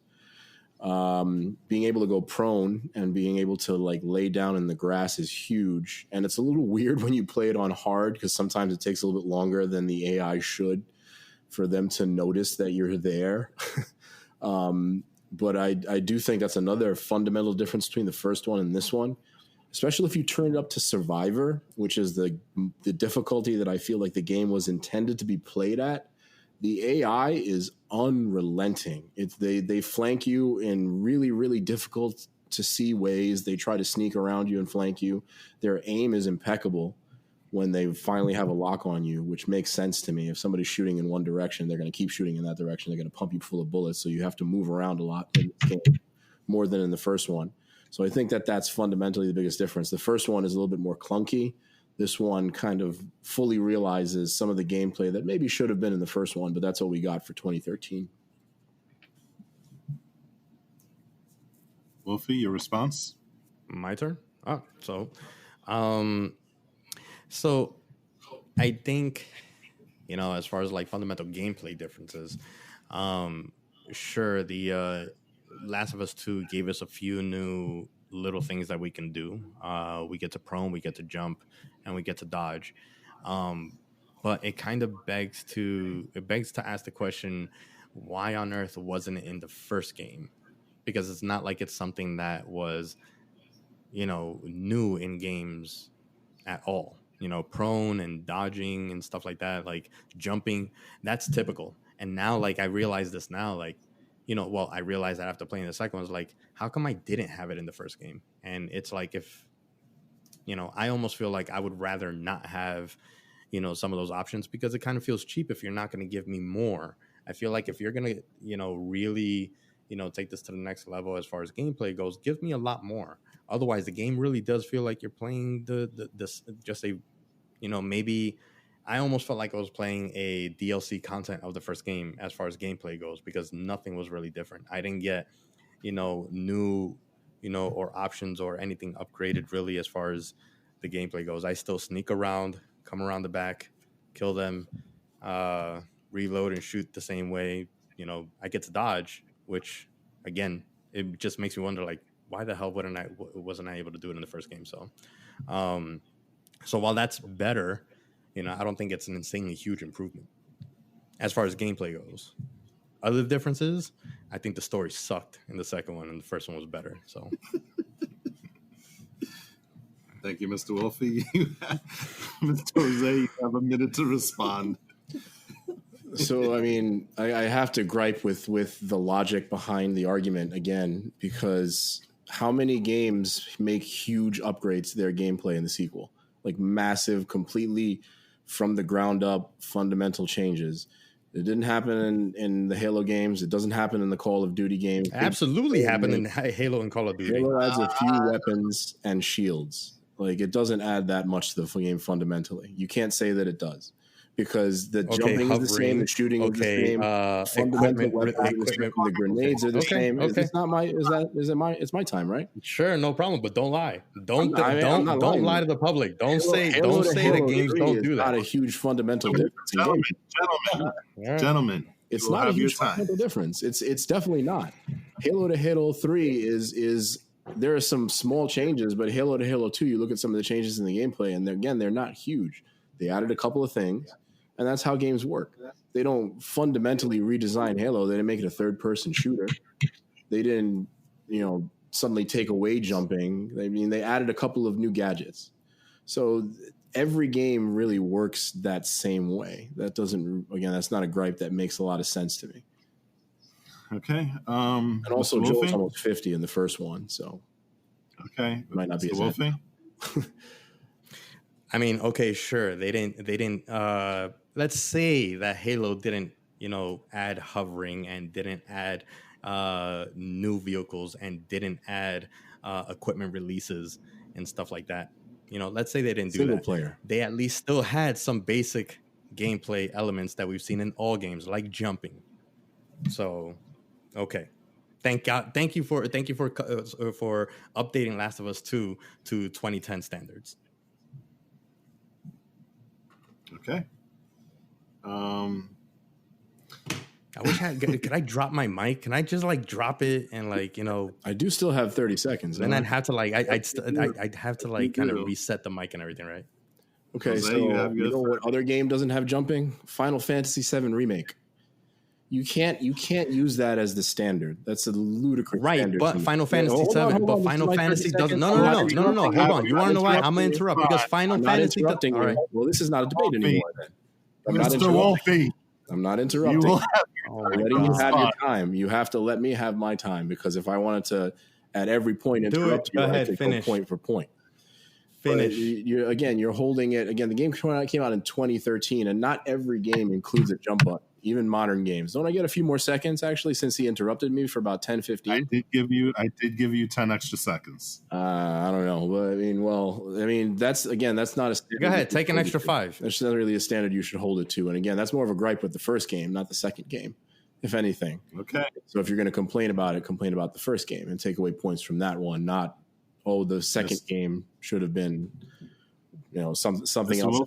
Being able to go prone and being able to like lay down in the grass is huge. And it's a little weird when you play it on hard because sometimes it takes a little bit longer than the AI should for them to notice that you're there. But I do think that's another fundamental difference between the first one and this one. Especially if you turn it up to Survivor, which is the difficulty that I feel like the game was intended to be played at. The AI is unrelenting. They flank you in really, really difficult to see ways. They try to sneak around you and flank you. Their aim is impeccable when they finally have a lock on you, which makes sense to me. If somebody's shooting in one direction, they're going to keep shooting in that direction. They're going to pump you full of bullets, so you have to move around a lot in this game, more than in the first one. So I think that that's fundamentally the biggest difference. The first one is a little bit more clunky. This one kind of fully realizes some of the gameplay that maybe should have been in the first one, but that's what we got for 2013. Wolfie, your response? My turn. So I think, as far as like fundamental gameplay differences, sure, the Last of Us 2 gave us a few new little things that we can do. We get to prone, we get to jump, and we get to dodge. But it kind of begs to ask the question, why on earth wasn't it in the first game? Because it's not like it's something that was, new in games at all. Prone and dodging and stuff like that, like jumping, that's typical. And now, like, I realize this now, like, I realized that after playing the second one, was like, how come I didn't have it in the first game? And it's like, if, I almost feel like I would rather not have, some of those options, because it kind of feels cheap if you're not going to give me more. I feel like if you're going to, really, take this to the next level as far as gameplay goes, give me a lot more. Otherwise, the game really does feel like you're playing maybe I almost felt like I was playing a DLC content of the first game as far as gameplay goes, because nothing was really different. I didn't get, new, or options or anything upgraded really as far as the gameplay goes. I still sneak around, come around the back, kill them, reload and shoot the same way. I get to dodge, which again, it just makes me wonder, like, why the hell wasn't I able to do it in the first game? So, so while that's better, I don't think it's an insanely huge improvement as far as gameplay goes. Other differences, I think the story sucked in the second one, and the first one was better. So, thank you, Mr. Wolfie. Mr. Jose, you have a minute to respond. So, I mean, I have to gripe with the logic behind the argument again, because how many games make huge upgrades to their gameplay in the sequel? Like massive, completely from the ground up, fundamental changes. It didn't happen in the Halo games. It doesn't happen in the Call of Duty games. Absolutely happened in Halo and Call of Duty. Halo adds a few weapons and shields. Like, it doesn't add that much to the game fundamentally. You can't say that it does, because the jumping is the same, the shooting is the same, fundamental weapons, the grenades are the same. Okay. It's my time, right? Sure, no problem. But don't lie. Don't lie to the public. Don't say that games don't do that. Not a huge fundamental difference. Gentlemen, it's not a huge fundamental difference. It's definitely not. Halo to Halo 3 is there are some small changes, but Halo to Halo 2, you look at some of the changes in the gameplay, and they're not huge. They added a couple of things. And that's how games work. They don't fundamentally redesign Halo. They didn't make it a third-person shooter. They didn't, suddenly take away jumping. I mean, they added a couple of new gadgets. So every game really works that same way. That's not a gripe that makes a lot of sense to me. Okay. And also, Joel's almost 50 in the first one, so okay, might not be as Wolfie. I mean, okay, sure. They didn't. Let's say that Halo didn't, add hovering and didn't add new vehicles and didn't add equipment releases and stuff like that. Let's say they didn't do Single that. player. They at least still had some basic gameplay elements that we've seen in all games, like jumping. So, okay. Thank you for updating Last of Us 2 to 2010 standards. Okay. I wish could I drop my mic? Can I just drop it and I do still have 30 seconds. Then I'd have to I'd have to kind of reset the mic and everything, right? Okay, Jose, so you know what other game doesn't have jumping? Final Fantasy VII Remake. You can't use that as the standard. That's a ludicrous standard. But Final Fantasy VII. But Final Fantasy doesn't. No. Hold on. You want to know why? I'm gonna interrupt because Final Fantasy. All right. Well, this is not a debate anymore. Then Mr. Wolfie. I'm not interrupting. I'm letting you have your time. You have to let me have my time, because if I wanted to at every point interrupt you, I could go point for point. Finish. You're holding it. Again, the game came out in 2013, and not every game includes a jump button. even modern games. Don't I get a few more seconds, actually, since he interrupted me for about 10, 15? I did give you 10 extra seconds. I don't know. But that's not a standard. Go ahead, take an extra 5. That's not really a standard you should hold it to. And again, that's more of a gripe with the first game, not the second game, if anything. Okay. So if you're going to complain about it, complain about the first game and take away points from that one, not, the second game should have been, something else.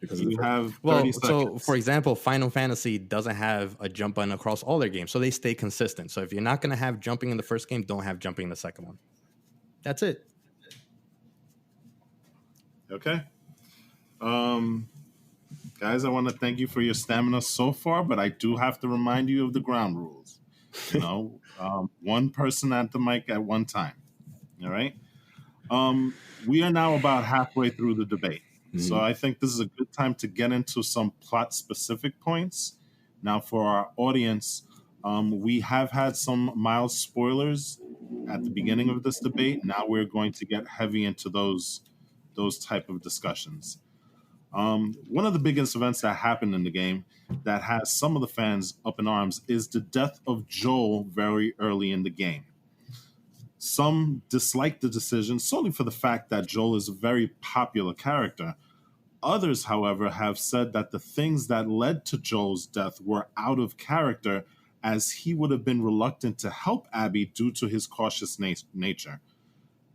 Because you have 30 well, seconds. so for example, Final Fantasy doesn't have a jump button across all their games, so they stay consistent. So if you're not going to have jumping in the first game, don't have jumping in the second one. That's it. Okay. Guys, I want to thank you for your stamina so far, but I do have to remind you of the ground rules. One person at the mic at one time. All right. We are now about halfway through the debate. So I think this is a good time to get into some plot-specific points. Now, for our audience, we have had some mild spoilers at the beginning of this debate. Now we're going to get heavy into those type of discussions. One of the biggest events that happened in the game that has some of the fans up in arms is the death of Joel very early in the game. Some dislike the decision solely for the fact that Joel is a very popular character. Others, however, have said that the things that led to Joel's death were out of character, as he would have been reluctant to help Abby due to his cautious nature.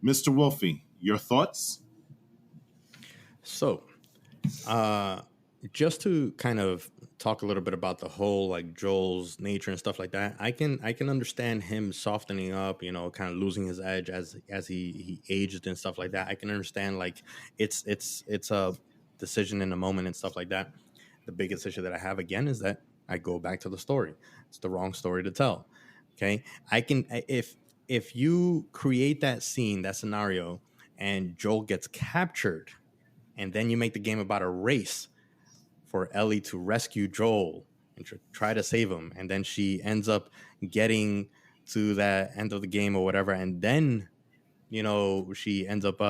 Mr. Wolfie, your thoughts? So, just to kind of talk a little bit about the whole like Joel's nature and stuff like that, I can understand him softening up, kind of losing his edge as he aged and stuff like that. I can understand like it's a decision in the moment and stuff like that. The biggest issue that I have again is that I go back to the story. It's the wrong story to tell. Okay, if you create that scene, that scenario, and Joel gets captured, and then you make the game about a race for Ellie to rescue Joel and try to save him, and then she ends up getting to that end of the game or whatever, and then she ends up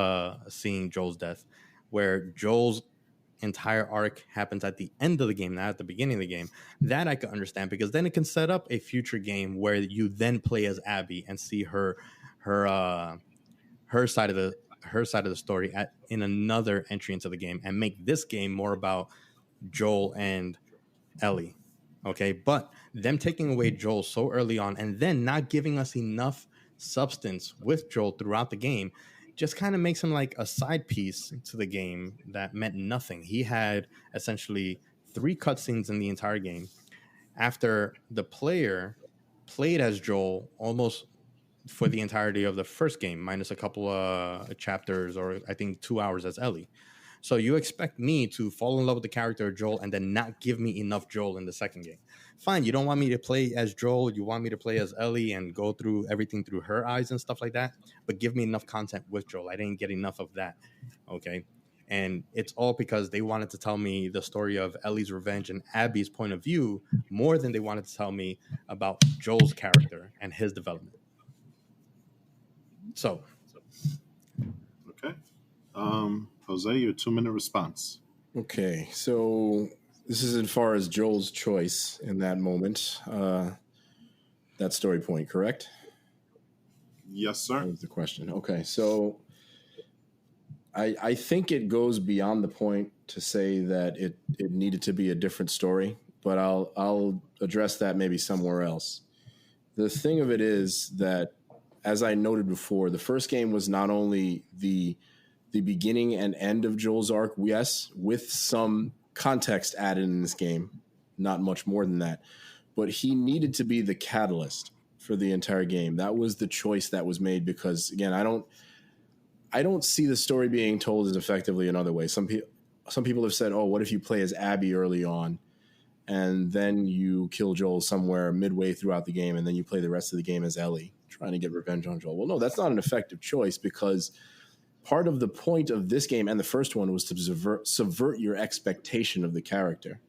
seeing Joel's death, where Joel's entire arc happens at the end of the game, not at the beginning of the game. That I can understand, because then it can set up a future game where you then play as Abby and see her side of the story in another entry into the game, and make this game more about Joel and Ellie. Okay, but them taking away Joel so early on and then not giving us enough substance with Joel throughout the game just kind of makes him like a side piece to the game that meant nothing. He had essentially 3 cutscenes in the entire game after the player played as Joel almost for the entirety of the first game, minus a couple of chapters, or I think 2 hours as Ellie. So you expect me to fall in love with the character of Joel and then not give me enough Joel in the second game. Fine, you don't want me to play as Joel, you want me to play as Ellie and go through everything through her eyes and stuff like that, but give me enough content with Joel. I didn't get enough of that, okay? And it's all because they wanted to tell me the story of Ellie's revenge and Abby's point of view more than they wanted to tell me about Joel's character and his development. So. Okay. Jose, your 2-minute response. Okay, so this is as far as Joel's choice in that moment. That story point, correct? Yes, sir. That was the question. Okay, so I think it goes beyond the point to say that it needed to be a different story, but I'll address that maybe somewhere else. The thing of it is that, as I noted before, the first game was not only the beginning and end of Joel's arc, yes, with some context added in this game, not much more than that, but he needed to be the catalyst for the entire game. That was the choice that was made because, again, I don't see the story being told as effectively another way. Some people have said, oh, what if you play as Abby early on and then you kill Joel somewhere midway throughout the game and then you play the rest of the game as Ellie trying to get revenge on Joel? Well, no, that's not an effective choice, because part of the point of this game and the first one was to subvert your expectation of the character.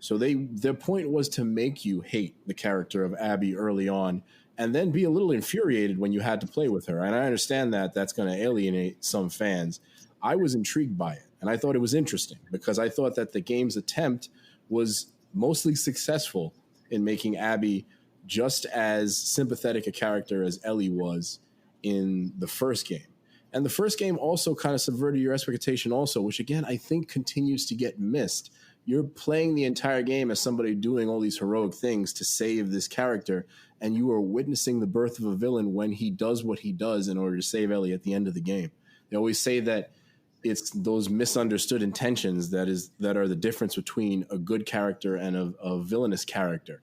So their point was to make you hate the character of Abby early on and then be a little infuriated when you had to play with her. And I understand that that's going to alienate some fans. I was intrigued by it, and I thought it was interesting because I thought that the game's attempt was mostly successful in making Abby just as sympathetic a character as Ellie was in the first game. And the first game also kind of subverted your expectation also, which again, I think continues to get missed. You're playing the entire game as somebody doing all these heroic things to save this character, and you are witnessing the birth of a villain when he does what he does in order to save Ellie at the end of the game. They always say that it's those misunderstood intentions that are the difference between a good character and a villainous character.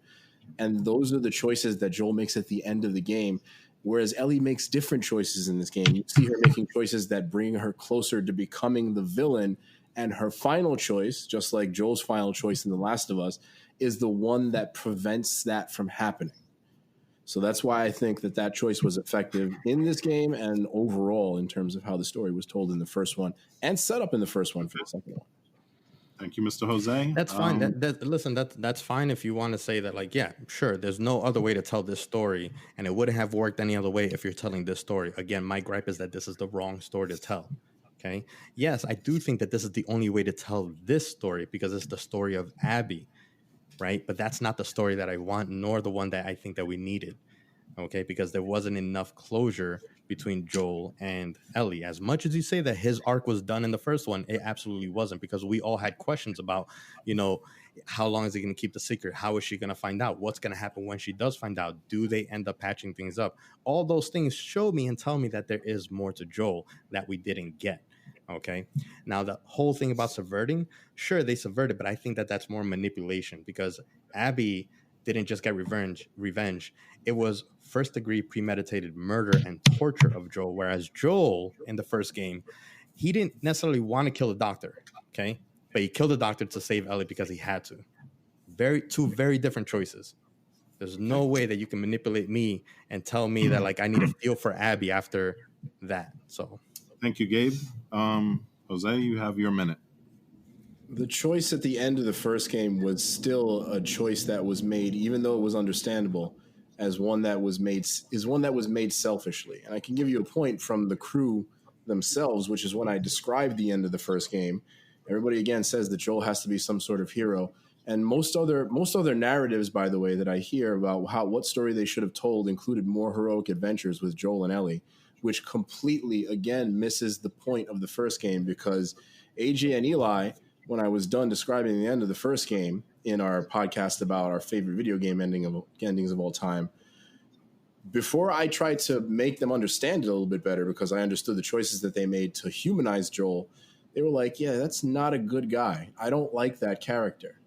And those are the choices that Joel makes at the end of the game, whereas Ellie makes different choices in this game. You see her making choices that bring her closer to becoming the villain, and her final choice, just like Joel's final choice in The Last of Us, is the one that prevents that from happening. So that's why I think that choice was effective in this game and overall in terms of how the story was told in the first one and set up in the first one for the second one. Thank you, Mr. Jose. That's fine. Listen, that's fine if you want to say that, like, yeah, sure, there's no other way to tell this story, and it wouldn't have worked any other way if you're telling this story. Again, my gripe is that this is the wrong story to tell. Okay? Yes, I do think that this is the only way to tell this story because it's the story of Abby, right? But that's not the story that I want, nor the one that I think that we needed. Okay, because there wasn't enough closure between Joel and Ellie. As much as you say that his arc was done in the first one, it absolutely wasn't, because we all had questions about, how long is he going to keep the secret? How is she going to find out? What's going to happen when she does find out? Do they end up patching things up? All those things show me and tell me that there is more to Joel that we didn't get. Okay. Now, the whole thing about subverting, sure, they subverted, but I think that that's more manipulation, because Abby didn't just get revenge. It was first-degree premeditated murder and torture of Joel, whereas Joel, in the first game, he didn't necessarily want to kill the doctor, okay? But he killed the doctor to save Ellie because he had to. Two very different choices. There's no way that you can manipulate me and tell me that, like, I need to feel for Abby after that. So, thank you, Gabe. Jose, you have your minute. The choice at the end of the first game was still a choice that was made, even though it was understandable, as one that was made selfishly. And I can give you a point from the crew themselves, which is when I described the end of the first game. Everybody again says that Joel has to be some sort of hero, and most other narratives, by the way, that I hear about what story they should have told included more heroic adventures with Joel and Ellie, which completely again misses the point of the first game, because AJ and Eli, when I was done describing the end of the first game in our podcast about our favorite video game endings of all time, before I tried to make them understand it a little bit better, because I understood the choices that they made to humanize Joel, they were like, yeah, that's not a good guy. I don't like that character.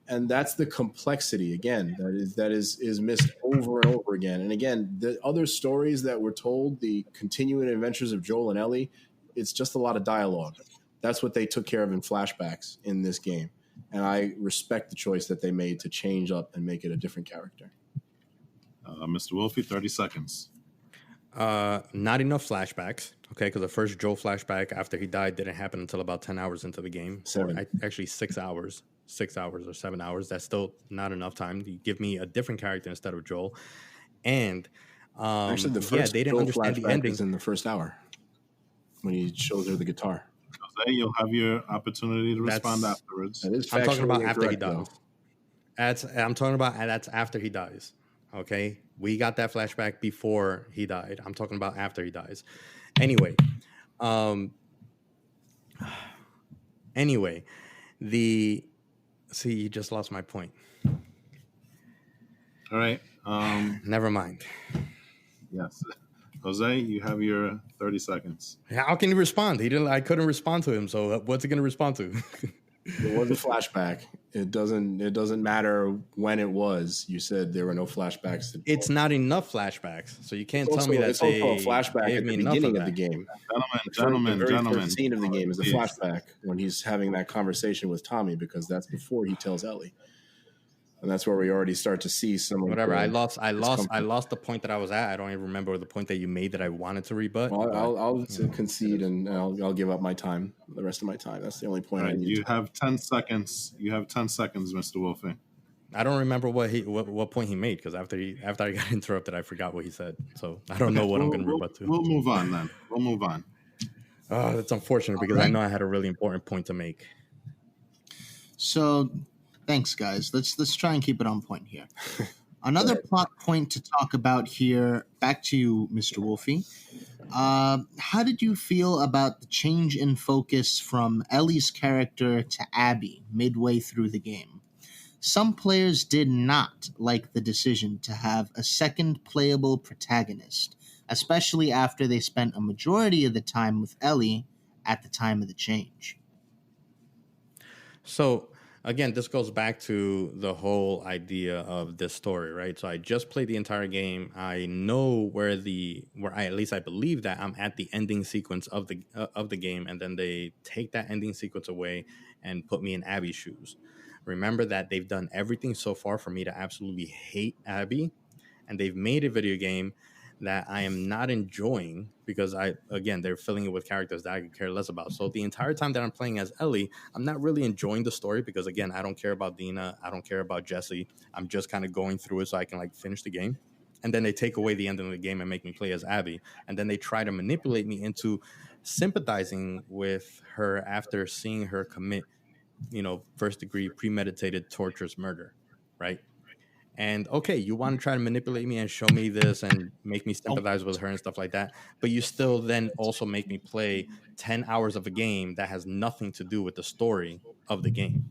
And that's the complexity, again, that is missed over and over again. And again, the other stories that were told, the continuing adventures of Joel and Ellie, it's just a lot of dialogue. That's what they took care of in flashbacks in this game. And I respect the choice that they made to change up and make it a different character. Mr. Wolfie, 30 seconds. Not enough flashbacks, okay, because the first Joel flashback after he died didn't happen until about 10 hours into the game. Actually 6 hours. 6 hours or 7 hours. That's still not enough time. You give me a different character instead of Joel. And actually, the first they didn't understand the ending in the first hour when he shows her the guitar. Jose, you'll have your opportunity to respond afterwards. That is I'm talking about after he incorrect, dies. I'm talking about that's after he dies. Okay, we got that flashback before he died. I'm talking about after he dies. Anyway, see, you just lost my point. All right. Never mind. Yes. Jose, you have your 30 seconds. How can he respond? I couldn't respond to him. So what's he going to respond to? It was a flashback. It doesn't matter when it was. You said there were no flashbacks. It's not enough flashbacks. So you can't tell me that it's also a flashback at the beginning of the game. Gentlemen. The very first scene of the game is a flashback when he's having that conversation with Tommy, because that's before he tells Ellie. And that's where we already start to see some of whatever. I lost the point that I was at. I don't even remember the point that you made that I wanted to rebut. Well, I'll concede, and I'll give up my time, the rest of my time. That's the only point I need. You have 10 seconds. You have 10 seconds, Mr. Wolfie. I don't remember what point he made, because after I got interrupted, I forgot what he said. So I don't know what I'm going to rebut to. We'll move on then. We'll move on. Oh, that's unfortunate, because I know I had a really important point to make. So Thanks, guys. Let's try and keep it on point here. Another plot point to talk about here. Back to you, Mr. Wolfie. How did you feel about the change in focus from Ellie's character to Abby midway through the game? Some players did not like the decision to have a second playable protagonist, especially after they spent a majority of the time with Ellie at the time of the change. So again, this goes back to the whole idea of this story, right? So I just played the entire game. I know where at least I believe that I'm at the ending sequence of the game, and then they take that ending sequence away and put me in Abby's shoes. Remember that they've done everything so far for me to absolutely hate Abby, and they've made a video game that I am not enjoying because they're filling it with characters that I could care less about. So the entire time that I'm playing as Ellie, I'm not really enjoying the story because, again, I don't care about Dina. I don't care about Jesse. I'm just kind of going through it so I can finish the game. And then they take away the end of the game and make me play as Abby. And then they try to manipulate me into sympathizing with her after seeing her commit, first degree premeditated torturous murder, right? And okay, you want to try to manipulate me and show me this and make me sympathize with her and stuff like that. But you still then also make me play 10 hours of a game that has nothing to do with the story of the game.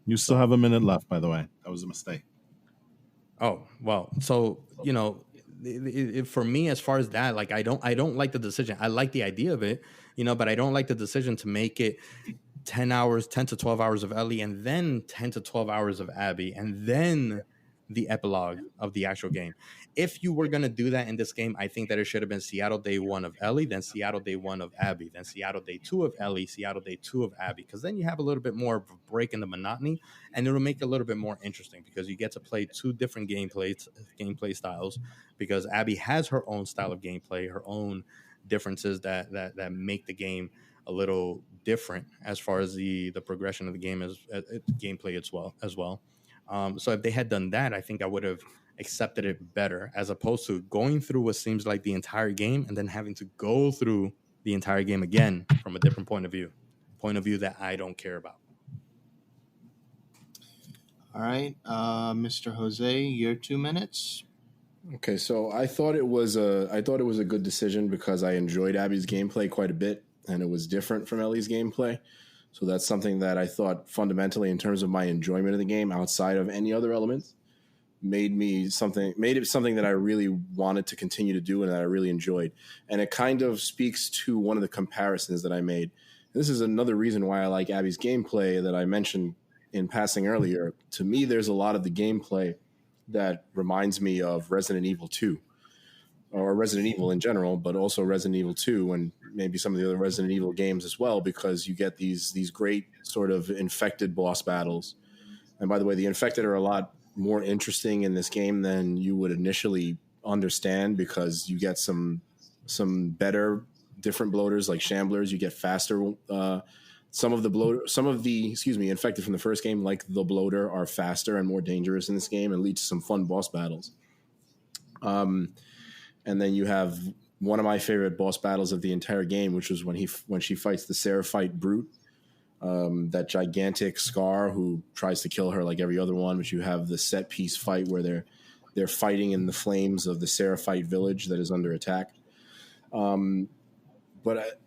You still have a minute left, by the way. That was a mistake. Oh, well, so, for me, as far as that, I don't like the decision. I like the idea of it, but I don't like the decision to make it 10 to 12 hours of Ellie and then 10 to 12 hours of Abby and then the epilogue of the actual game. If you were going to do that in this game, I think that it should have been Seattle Day 1 of Ellie, then Seattle Day 1 of Abby, then Seattle Day 2 of Ellie, Seattle Day 2 of Abby, because then you have a little bit more of a break in the monotony, and it'll make it a little bit more interesting because you get to play two different gameplay styles, because Abby has her own style of gameplay, her own differences that make the game a little different as far as the progression of the game as gameplay as well. So if they had done that, I think I would have accepted it better, as opposed to going through what seems like the entire game and then having to go through the entire game again from a different point of view that I don't care about. All right, Mr. Jose, your 2 minutes. Okay, so I thought it was a good decision because I enjoyed Abby's gameplay quite a bit, and it was different from Ellie's gameplay. So that's something that I thought fundamentally, in terms of my enjoyment of the game, outside of any other elements, made it something that I really wanted to continue to do and that I really enjoyed. And it kind of speaks to one of the comparisons that I made. This is another reason why I like Abby's gameplay that I mentioned in passing earlier. To me, there's a lot of the gameplay that reminds me of Resident Evil 2. Or Resident Evil in general, but also Resident Evil 2 and maybe some of the other Resident Evil games as well, because you get these great sort of infected boss battles. And by the way, the infected are a lot more interesting in this game than you would initially understand, because you get some better different bloaters like shamblers. You get faster. Some of the infected from the first game, like the bloater, are faster and more dangerous in this game and lead to some fun boss battles. And then you have one of my favorite boss battles of the entire game, which was when she fights the Seraphite Brute, that gigantic Scar who tries to kill her like every other one. But you have the set piece fight where they're fighting in the flames of the Seraphite village that is under attack. But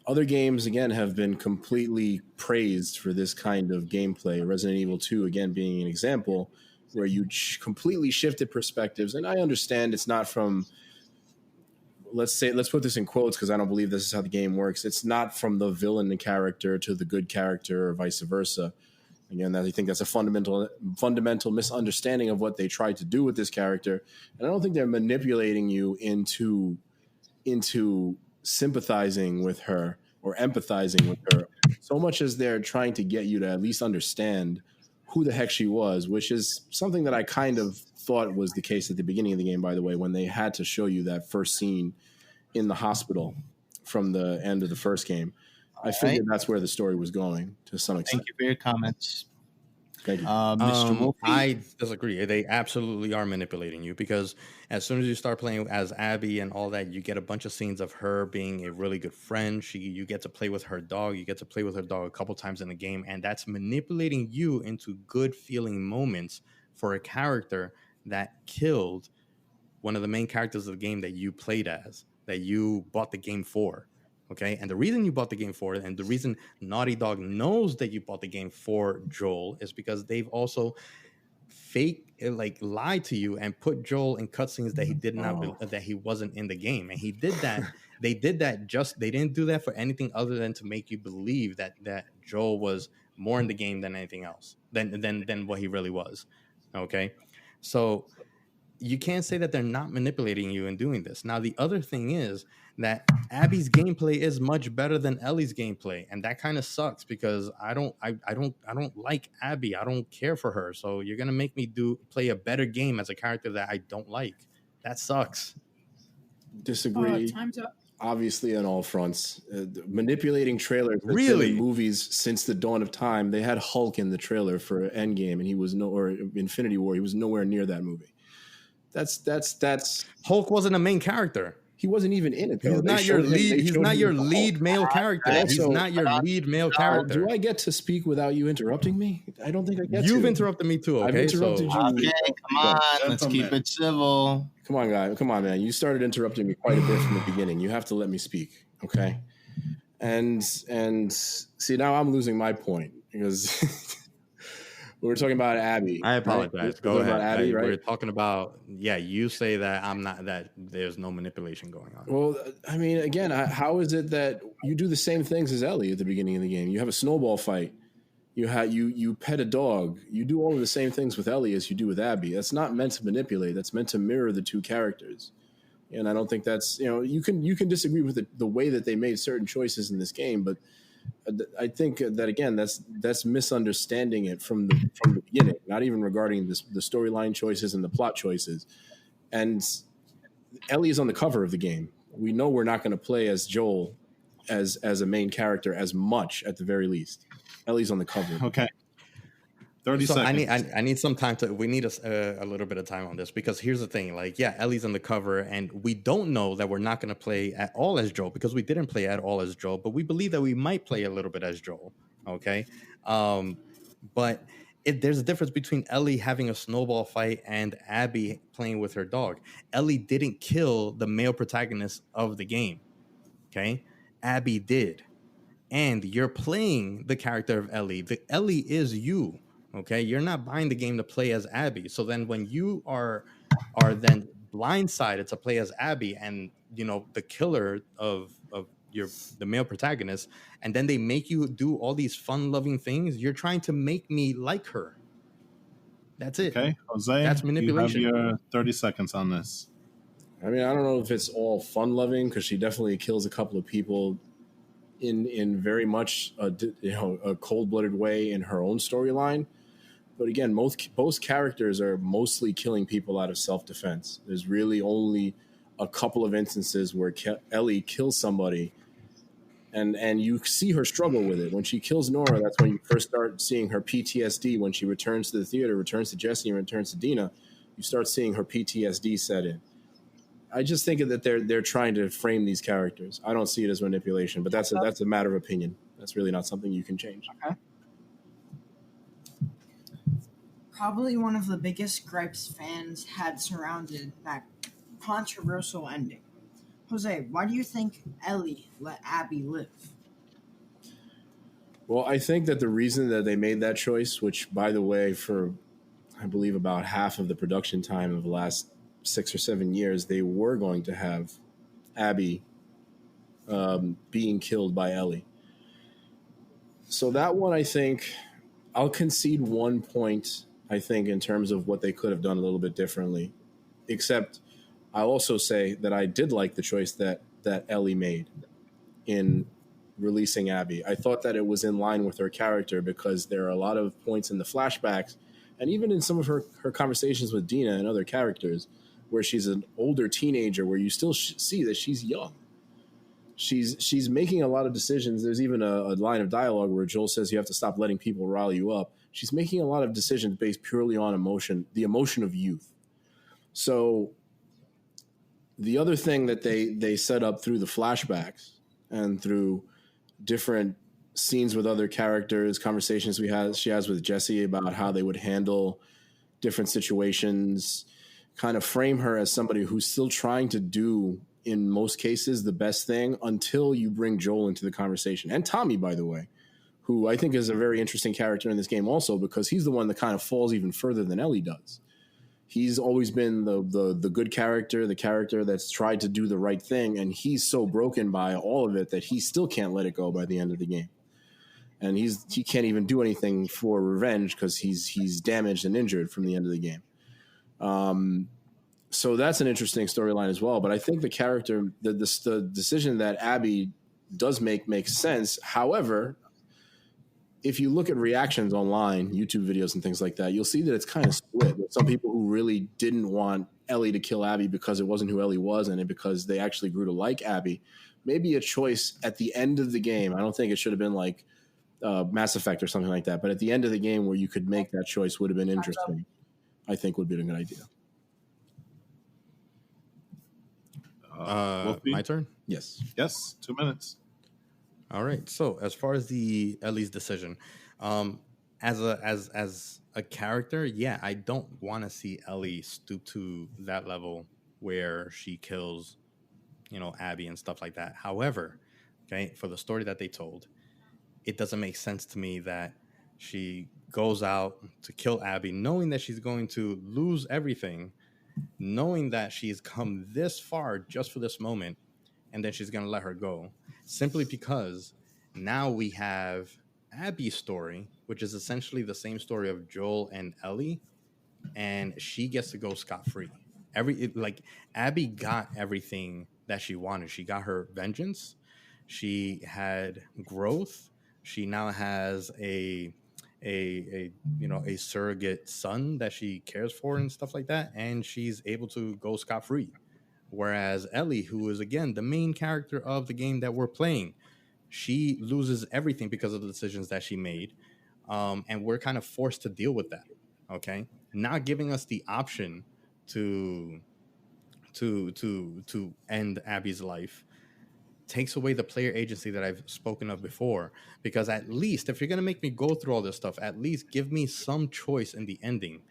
other games again have been completely praised for this kind of gameplay. Resident Evil 2 again being an example, where you completely shifted perspectives. And I understand it's not from, let's put this in quotes because I don't believe this is how the game works. It's not from the villain character to the good character or vice versa. Again, I think that's a fundamental misunderstanding of what they tried to do with this character. And I don't think they're manipulating you into sympathizing with her or empathizing with her so much as they're trying to get you to at least understand who the heck she was, which is something that I kind of thought was the case at the beginning of the game, by the way, when they had to show you that first scene in the hospital from the end of the first game. I figured that's where the story was going to some extent. Thank you for your comments. Thank you. Mr. Wolfie? I disagree. They absolutely are manipulating you, because as soon as you start playing as Abby and all that, you get a bunch of scenes of her being a really good friend. You get to play with her dog. You get to play with her dog a couple times in the game, and that's manipulating you into good feeling moments for a character that killed one of the main characters of the game that you played as, that you bought the game for. Okay, and the reason you bought the game for it, and the reason Naughty Dog knows that you bought the game for Joel, is because they've also lied to you and put Joel in cutscenes that he did not, that he wasn't in the game, and he did that. They did that they didn't do that for anything other than to make you believe that Joel was more in the game than anything else, than what he really was. Okay, so you can't say that they're not manipulating you and doing this. Now, the other thing is that Abby's gameplay is much better than Ellie's gameplay, and that kind of sucks, because I don't like Abby. I don't care for her. So you're gonna make me play a better game as a character that I don't like. That sucks. Disagree. Time's up. Obviously, on all fronts, manipulating trailers. Really? In movies since the dawn of time. They had Hulk in the trailer for Endgame, and he was or Infinity War. He was nowhere near that movie. That's Hulk wasn't a main character. He wasn't even in it. Though. He's not your lead. He's not your lead male character. He's not your lead male character. Do I get to speak without you interrupting me? I don't think I get to. You've interrupted me too. Okay, I've interrupted you. Okay, come on. Let's keep it civil. Come on, guy. Come on, man. You started interrupting me quite a bit from the beginning. You have to let me speak, okay? And see, now I'm losing my point, because we were talking about Abby. I apologize. Right? Go ahead. Abby, right? We're talking about, you say that I'm not, that there's no manipulation going on. Well, I mean, again, how is it that you do the same things as Ellie at the beginning of the game? You have a snowball fight. You pet a dog. You do all of the same things with Ellie as you do with Abby. That's not meant to manipulate. That's meant to mirror the two characters. And I don't think that's, you can disagree with the way that they made certain choices in this game, but I think that, again, that's misunderstanding it from the beginning, not even regarding the storyline choices and the plot choices. And Ellie is on the cover of the game. We know we're not going to play as Joel as a main character as much, at the very least. Ellie's on the cover. Okay. 30 seconds. I need some time we need a little bit of time on this, because here's the thing. Ellie's on the cover, and we don't know that we're not going to play at all as Joel, because we didn't play at all as Joel, but we believe that we might play a little bit as Joel. Okay. But there's a difference between Ellie having a snowball fight and Abby playing with her dog. Ellie didn't kill the male protagonist of the game. Okay. Abby did. And you're playing the character of Ellie. Ellie is you. Okay, you're not buying the game to play as Abby. So then, when you are then blindsided to play as Abby, and the killer of the male protagonist, and then they make you do all these fun-loving things, you're trying to make me like her. That's it. Okay, Jose, that's manipulation. You have your 30 seconds on this. I mean, I don't know if it's all fun-loving, because she definitely kills a couple of people in very much a cold-blooded way in her own storyline. But again, both characters are mostly killing people out of self-defense. There's really only a couple of instances where Ellie kills somebody, and you see her struggle with it. When she kills Nora, that's when you first start seeing her PTSD. When she returns to the theater, returns to Jesse, and returns to Dina, you start seeing her PTSD set in. I just think that they're trying to frame these characters. I don't see it as manipulation, but that's a matter of opinion. That's really not something you can change. Okay. Probably one of the biggest gripes fans had surrounded that controversial ending. Jose, why do you think Ellie let Abby live? Well, I think that the reason that they made that choice, which, by the way, for I believe about half of the production time of the last 6 or 7 years, they were going to have Abby being killed by Ellie. So that one, I think, I'll concede 1 point, I think, in terms of what they could have done a little bit differently. Except I'll also say that I did like the choice that Ellie made in releasing Abby. I thought that it was in line with her character, because there are a lot of points in the flashbacks, and even in some of her conversations with Dina and other characters, where she's an older teenager, where you still see that she's young. She's making a lot of decisions. There's even a line of dialogue where Joel says you have to stop letting people rile you up. she's making a lot of decisions based purely on emotion, the emotion of youth. So the other thing that they set up through the flashbacks and through different scenes with other characters, conversations she has with Jesse about how they would handle different situations, kind of frame her as somebody who's still trying to do, in most cases, the best thing until you bring Joel into the conversation. And Tommy, by the way, who I think is a very interesting character in this game also, because he's the one that kind of falls even further than Ellie does. He's always been the good character, the character that's tried to do the right thing, and he's so broken by all of it that he still can't let it go by the end of the game. And he can't even do anything for revenge because he's damaged and injured from the end of the game. So that's an interesting storyline as well. But I think the character, the decision that Abby does makes sense. However, if you look at reactions online, YouTube videos and things like that, you'll see that it's kind of split. With some people who really didn't want Ellie to kill Abby because it wasn't who Ellie was and because they actually grew to like Abby. Maybe a choice at the end of the game. I don't think it should have been like Mass Effect or something like that. But at the end of the game where you could make that choice would have been interesting. I think would be a good idea. My turn? Yes. Yes, 2 minutes. All right. So as far as the Ellie's decision, as a character, yeah, I don't want to see Ellie stoop to that level where she kills, Abby and stuff like that. However, okay, for the story that they told, it doesn't make sense to me that she goes out to kill Abby, knowing that she's going to lose everything, knowing that she's come this far just for this moment, and then she's going to let her go, simply because now we have Abby's story, which is essentially the same story of Joel and Ellie, and she gets to go scot-free. Abby got everything that she wanted. She got her vengeance. She had growth. She now has a surrogate son that she cares for and stuff like that, and she's able to go scot-free. Whereas Ellie, who is again the main character of the game that we're playing, she loses everything because of the decisions that she made, and we're kind of forced to deal with that. Okay, not giving us the option to end Abby's life takes away the player agency that I've spoken of before. Because at least if you're going to make me go through all this stuff, at least give me some choice in the ending,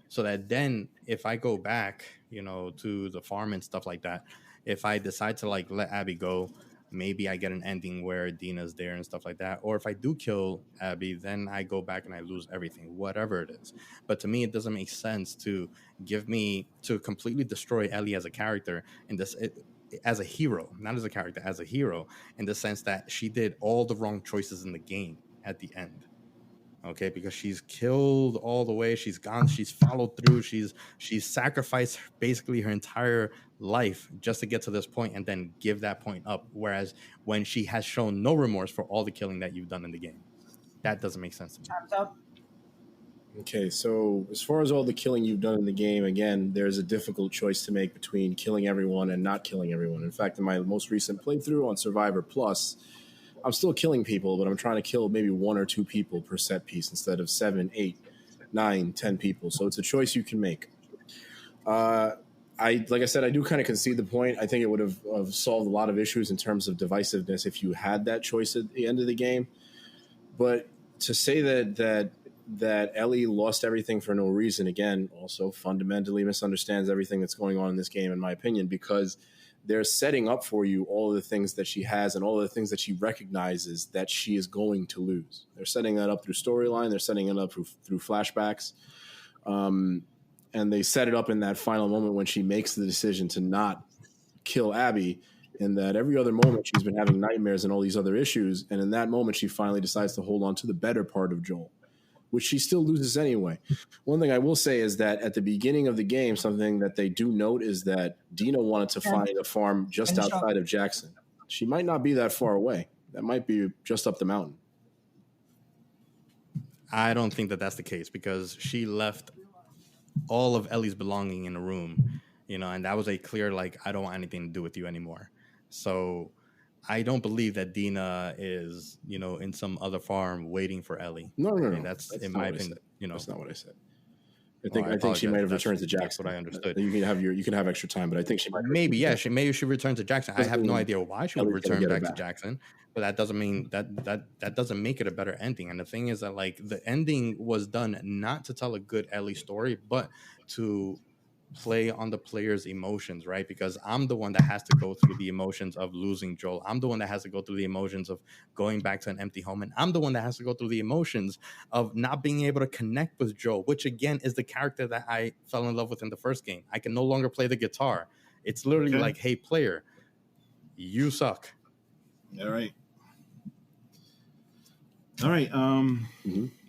so that then if I go back, to the farm and stuff like that, if I decide to let Abby go, maybe I get an ending where Dina's there and stuff like that. Or if I do kill Abby, then I go back and I lose everything, whatever it is. But to me, it doesn't make sense to completely destroy Ellie as a character as a hero, not as a character, as a hero, in the sense that she did all the wrong choices in the game at the end. Okay, because she's killed all the way, she's gone, she's followed through, she's sacrificed basically her entire life just to get to this point and then give that point up. Whereas when she has shown no remorse for all the killing that you've done in the game, that doesn't make sense to me. Time's up. Okay, so as far as all the killing you've done in the game, again, there's a difficult choice to make between killing everyone and not killing everyone. In fact, in my most recent playthrough on Survivor Plus, I'm still killing people, but I'm trying to kill maybe 1 or 2 people per set piece instead of 7, 8, 9, 10 people. So it's a choice you can make. Like I said, I do kind of concede the point. I think it would have solved a lot of issues in terms of divisiveness if you had that choice at the end of the game. But to say that Ellie lost everything for no reason, again, also fundamentally misunderstands everything that's going on in this game, in my opinion, because they're setting up for you all of the things that she has and all of the things that she recognizes that she is going to lose. They're setting that up through storyline. They're setting it up through flashbacks. And they set it up in that final moment when she makes the decision to not kill Abby, in that every other moment she's been having nightmares and all these other issues. And in that moment, she finally decides to hold on to the better part of Joel, which she still loses anyway. One thing I will say is that at the beginning of the game, something that they do note is that Dina wanted to find a farm just outside of Jackson. She might not be that far away. That might be just up the mountain. I don't think that that's the case, because she left all of Ellie's belonging in the room, and that was a clear, I don't want anything to do with you anymore. So I don't believe that Dina is, in some other farm waiting for Ellie. No. I mean, that's in my opinion. That's not what I said. I I think she might have apologize. returned to That's Jackson. what I understood. You can have extra time, but I think she might. Maybe she returned to Jackson. I have no idea why she would Ellie's gonna return get her back to Jackson, but that doesn't mean that doesn't make it a better ending. And the thing is that like the ending was done not to tell a good Ellie story, but to play on the player's emotions, right? Because I'm the one that has to go through the emotions of losing Joel. I'm the one that has to go through the emotions of going back to an empty home. And I'm the one that has to go through the emotions of not being able to connect with Joel, which again is the character that I fell in love with in the first game. I can no longer play the guitar. It's literally like, hey, player, you suck. All right.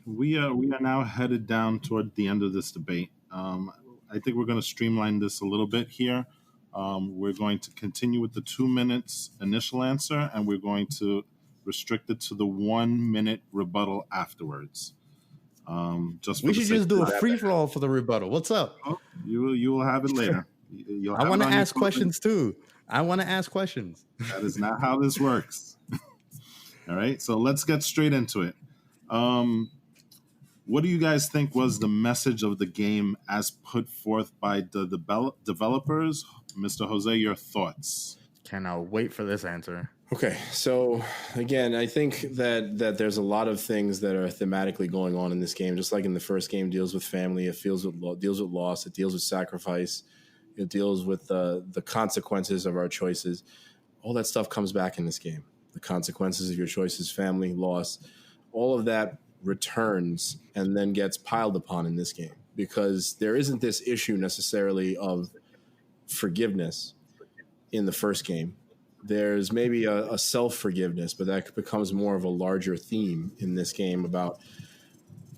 We are now headed down toward the end of this debate. I think we're going to streamline this a little bit here. We're going to continue with the 2 minutes initial answer, and we're going to restrict it to the 1 minute rebuttal afterwards. We should just do a free for all for the rebuttal. What's up? Oh, you will have it later. I want to ask questions too. I want to ask questions. That is not how this works. All right, so let's get straight into it. What do you guys think was the message of the game as put forth by the developers? Mr. Jose, your thoughts? Cannot wait for this answer. Okay, so again, I think that there's a lot of things that are thematically going on in this game. Just like in the first game, deals with family, it deals with loss, it deals with sacrifice, it deals with the consequences of our choices. All that stuff comes back in this game. The consequences of your choices, family, loss, all of that returns and then gets piled upon in this game, because there isn't this issue necessarily of forgiveness in the first game. There's maybe a self-forgiveness, but that becomes more of a larger theme in this game about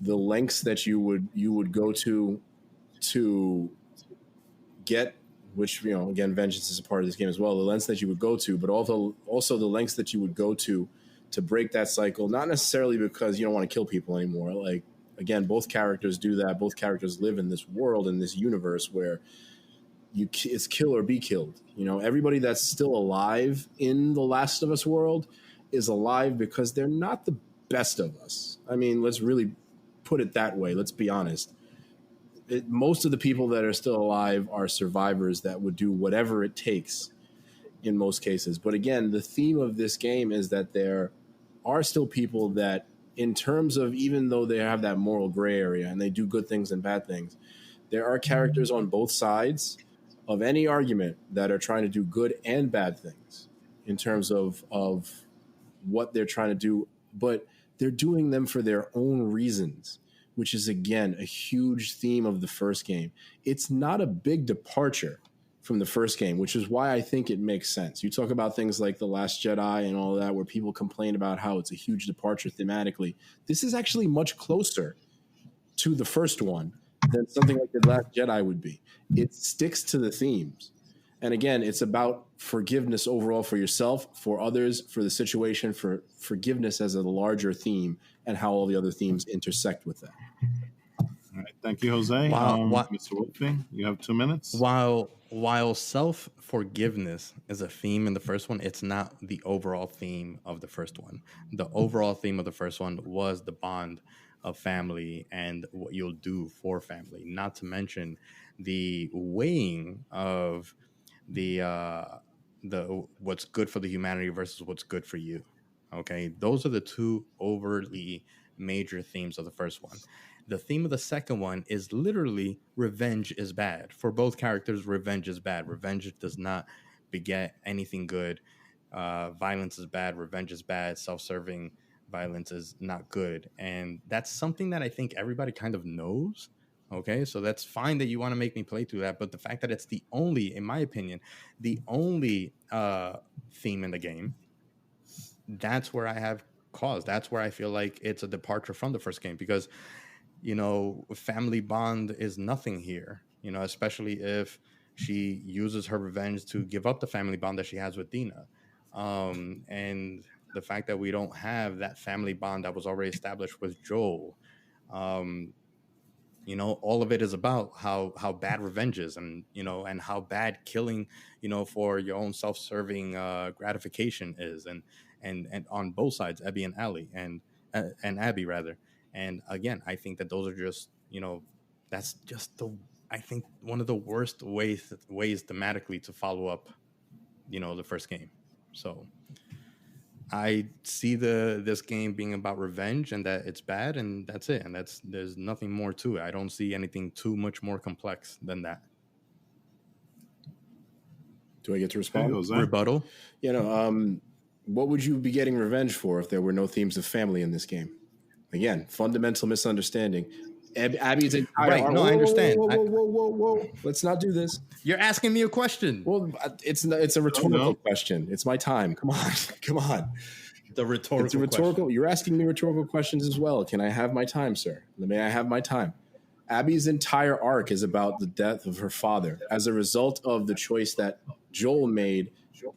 the lengths that you would go to get, which, again, vengeance is a part of this game as well, the lengths that you would go to, but also the lengths that you would go to break that cycle, not necessarily because you don't want to kill people anymore. Like, again, both characters do that. Both characters live in this world, in this universe where it's kill or be killed. Everybody that's still alive in the Last of Us world is alive because they're not the best of us. I mean, let's really put it that way. Let's be honest. Most of the people that are still alive are survivors that would do whatever it takes in most cases. But again, the theme of this game is that there are still people that, in terms of, even though they have that moral gray area and they do good things and bad things, there are characters on both sides of any argument that are trying to do good and bad things in terms of what they're trying to do, but they're doing them for their own reasons, which is, again, a huge theme of the first game. It's not a big departure from the first game, which is why I think it makes sense. You talk about things like The Last Jedi and all that, where people complain about how it's a huge departure thematically. This is actually much closer to the first one than something like The Last Jedi would be. It sticks to the themes. And again, it's about forgiveness overall for yourself, for others, for the situation, for forgiveness as a larger theme, and how all the other themes intersect with that. All right, thank you, Jose. Mr. Wolfie, you have 2 minutes. While self-forgiveness is a theme in the first one, it's not the overall theme of the first one. The overall theme of the first one was the bond of family and what you'll do for family, not to mention the weighing of the what's good for the humanity versus what's good for you. Okay, those are the two overly major themes of the first one. The theme of the second one is literally revenge is bad. For both characters, revenge is bad. Revenge does not beget anything good. Violence is bad. Revenge is bad. Self-serving violence is not good. And that's something that I think everybody kind of knows. Okay, so that's fine that you want to make me play through that. But the fact that it's the only, in my opinion, the only theme in the game, that's where I have cause. That's where I feel like it's a departure from the first game, because family bond is nothing here, especially if she uses her revenge to give up the family bond that she has with Dina. And the fact that we don't have that family bond that was already established with Joel. You know, all of it is about how bad revenge is, and and how bad killing, for your own self-serving gratification is, and on both sides, Abby and Ali, and Abby rather. And again, I think that those are just, that's just I think one of the worst ways thematically to follow up, the first game. So I see this game being about revenge and that it's bad and that's it. And there's nothing more to it. I don't see anything too much more complex than that. Do I get to respond? Rebuttal? What would you be getting revenge for if there were no themes of family in this game? Again, fundamental misunderstanding. Abby's entire right. No, I understand. Whoa. Let's not do this. You're asking me a question. Well, it's a rhetorical question. It's my time. Come on. The rhetorical. It's a rhetorical. Question. You're asking me rhetorical questions as well. Can I have my time, sir? May I have my time? Abby's entire arc is about the death of her father as a result of the choice that Joel made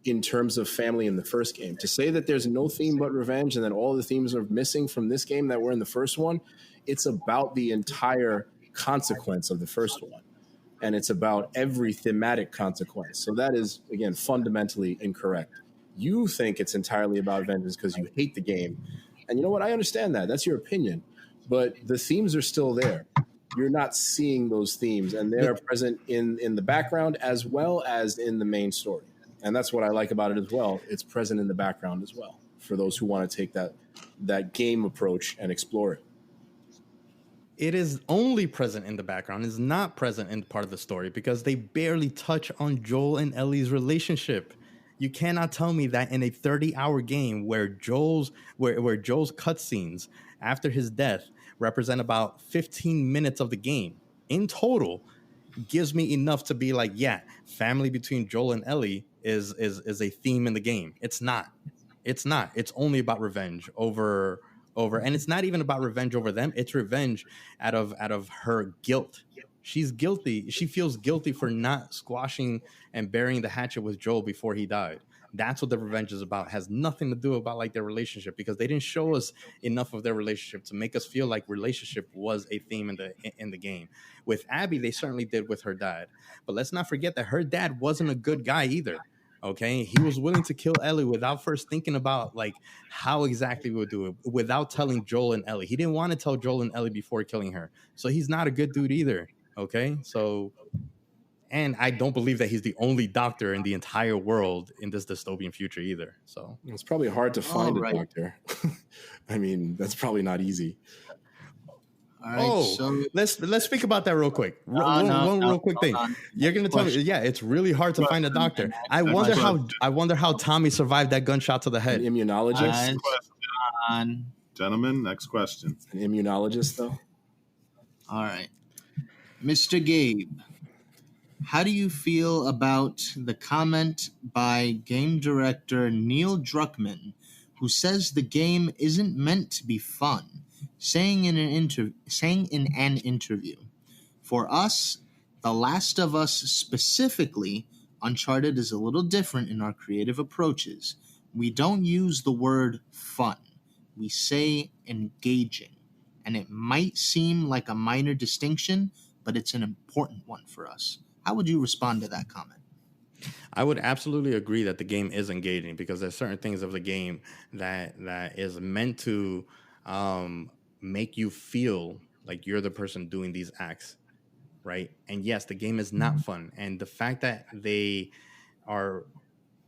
in terms of family in the first game. To say that there's no theme but revenge and that all the themes are missing from this game that were in the first one, it's about the entire consequence of the first one. And it's about every thematic consequence. So that is, again, fundamentally incorrect. You think it's entirely about vengeance because you hate the game. And you know what? I understand that. That's your opinion. But the themes are still there. You're not seeing those themes, and they are present in the background as well as in the main story. And that's what I like about it as well. It's present in the background as well for those who want to take that game approach and explore it. It is only present in the background. It's not present in part of the story because they barely touch on Joel and Ellie's relationship. You cannot tell me that in a 30-hour game where Joel's cutscenes after his death represent about 15 minutes of the game in total gives me enough to be like, yeah, family between Joel and Ellie is a theme in the game. It's not. It's only about revenge over, and it's not even about revenge over them. It's revenge out of her guilt. She's guilty. She feels guilty for not squashing and burying the hatchet with Joel before he died. That's what the revenge is about. It has nothing to do about like their relationship because they didn't show us enough of their relationship to make us feel like relationship was a theme in the game. With Abby, they certainly did with her dad. But let's not forget that her dad wasn't a good guy either. Okay, he was willing to kill Ellie without first thinking about like how exactly we would do it, without telling Joel and Ellie. He didn't want to tell Joel and Ellie before killing her. So he's not a good dude either. Okay, so, and I don't believe that he's the only doctor in the entire world in this dystopian future either. So it's probably hard to find a doctor. I mean, that's probably not easy. All right, so let's speak about that real quick. One real quick thing. You're gonna tell me, yeah, it's really hard to find a doctor. I wonder how Tommy survived that gunshot to the head. An immunologist. Gentlemen, next question. An immunologist, though. All right. Mr. Gabe, how do you feel about the comment by game director Neil Druckmann, who says the game isn't meant to be fun, saying in an interview, "For us, The Last of Us specifically, Uncharted is a little different in our creative approaches. We don't use the word fun. We say engaging. And it might seem like a minor distinction, but it's an important one for us." How would you respond to that comment? I would absolutely agree that the game is engaging because there's certain things of the game that is meant to make you feel like you're the person doing these acts, right? And yes, the game is not fun. And the fact that they are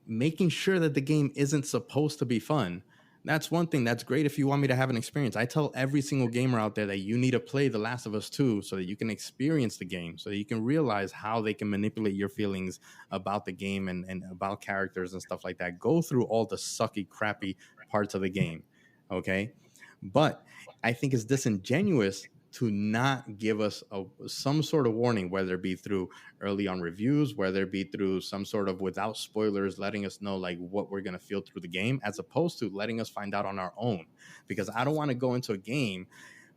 making sure that the game isn't supposed to be fun, that's one thing. That's great if you want me to have an experience. I tell every single gamer out there that you need to play The Last of Us 2 so that you can experience the game, so that you can realize how they can manipulate your feelings about the game and about characters and stuff like that. Go through all the sucky, crappy parts of the game, okay? But I think it's disingenuous to not give us some sort of warning, whether it be through early on reviews, whether it be through some sort of without spoilers, letting us know like what we're going to feel through the game, as opposed to letting us find out on our own. Because I don't want to go into a game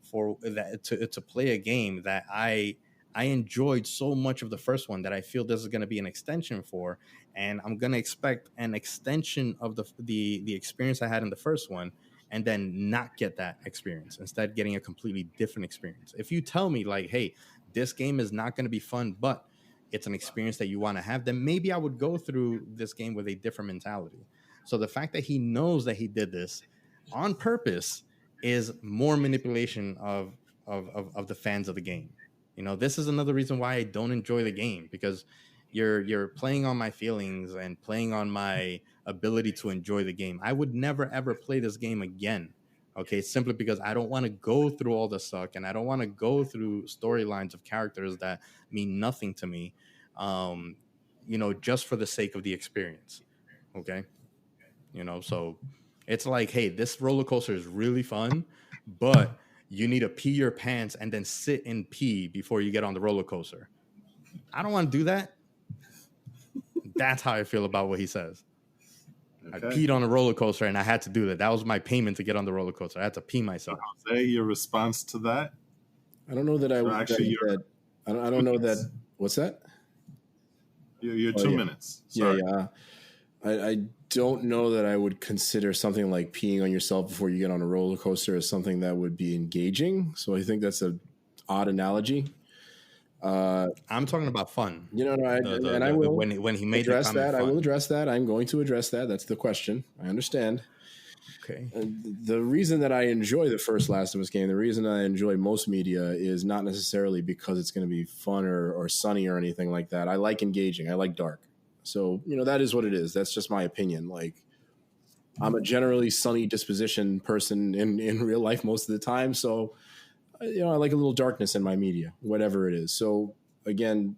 for that to play a game that I enjoyed so much of the first one that I feel this is going to be an extension for, and I'm going to expect an extension of the experience I had in the first one. and then not get that experience, instead getting a completely different experience. If you tell me like, hey, this game is not going to be fun, but it's an experience that you want to have, then maybe I would go through this game with a different mentality. So the fact that he knows that he did this on purpose is more manipulation of the fans of the game. You know, this is another reason why I don't enjoy the game, because you're playing on my feelings and playing on my ability to enjoy the game. I would never ever play this game again, okay, simply because I don't want to go through all the suck, and I don't want to go through storylines of characters that mean nothing to me, you know, just for the sake of the experience, okay? You know, so it's like, hey, this roller coaster is really fun, but you need to pee your pants and then sit and pee before you get on the roller coaster. I don't want to do that. That's how I feel about what he says. Okay. I peed on a roller coaster and I had to do that. That was my payment to get on the roller coaster. I had to pee myself. Jose, your response to that? I don't know that I would actually. I don't know that. What's that? You're 2 minutes. Sorry. Yeah. I don't know that I would consider something like peeing on yourself before you get on a roller coaster as something that would be engaging. So I think that's an odd analogy. I'm talking about fun. You know, I will when he made address the comment that. fun. I will address that. I'm going to address that. That's the question. I understand. Okay. The reason that I enjoy the first Last of Us game, the reason I enjoy most media, is not necessarily because it's going to be fun or sunny or anything like that. I like engaging. I like dark. So, you know, that is what it is. That's just my opinion. Like, I'm a generally sunny disposition person in real life most of the time. So, you know, I like a little darkness in my media, whatever it is. So, again,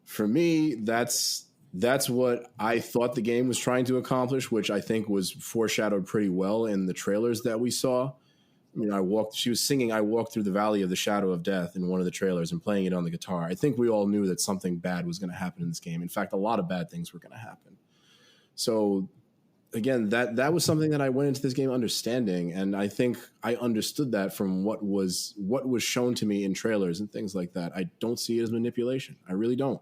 for me, that's what I thought the game was trying to accomplish, which I think was foreshadowed pretty well in the trailers that we saw. I mean, she was singing I Walked Through the Valley of the Shadow of Death in one of the trailers and playing it on the guitar. I think we all knew that something bad was going to happen in this game. In fact, a lot of bad things were going to happen. So, again, that was something that I went into this game understanding, and I think I understood that from what was shown to me in trailers and things like that. I don't see it as manipulation. I really don't.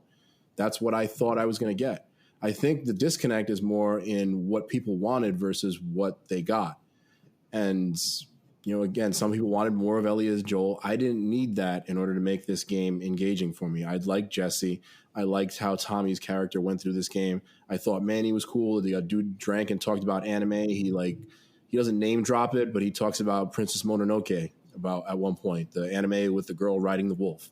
That's what I thought I was going to get. I think the disconnect is more in what people wanted versus what they got. And, you know, again, some people wanted more of Ellie as Joel. I didn't need that in order to make this game engaging for me. I liked Jesse. I liked how Tommy's character went through this game. I thought Manny was cool. The dude drank and talked about anime. He doesn't name drop it, but he talks about Princess Mononoke at one point, the anime with the girl riding the wolf.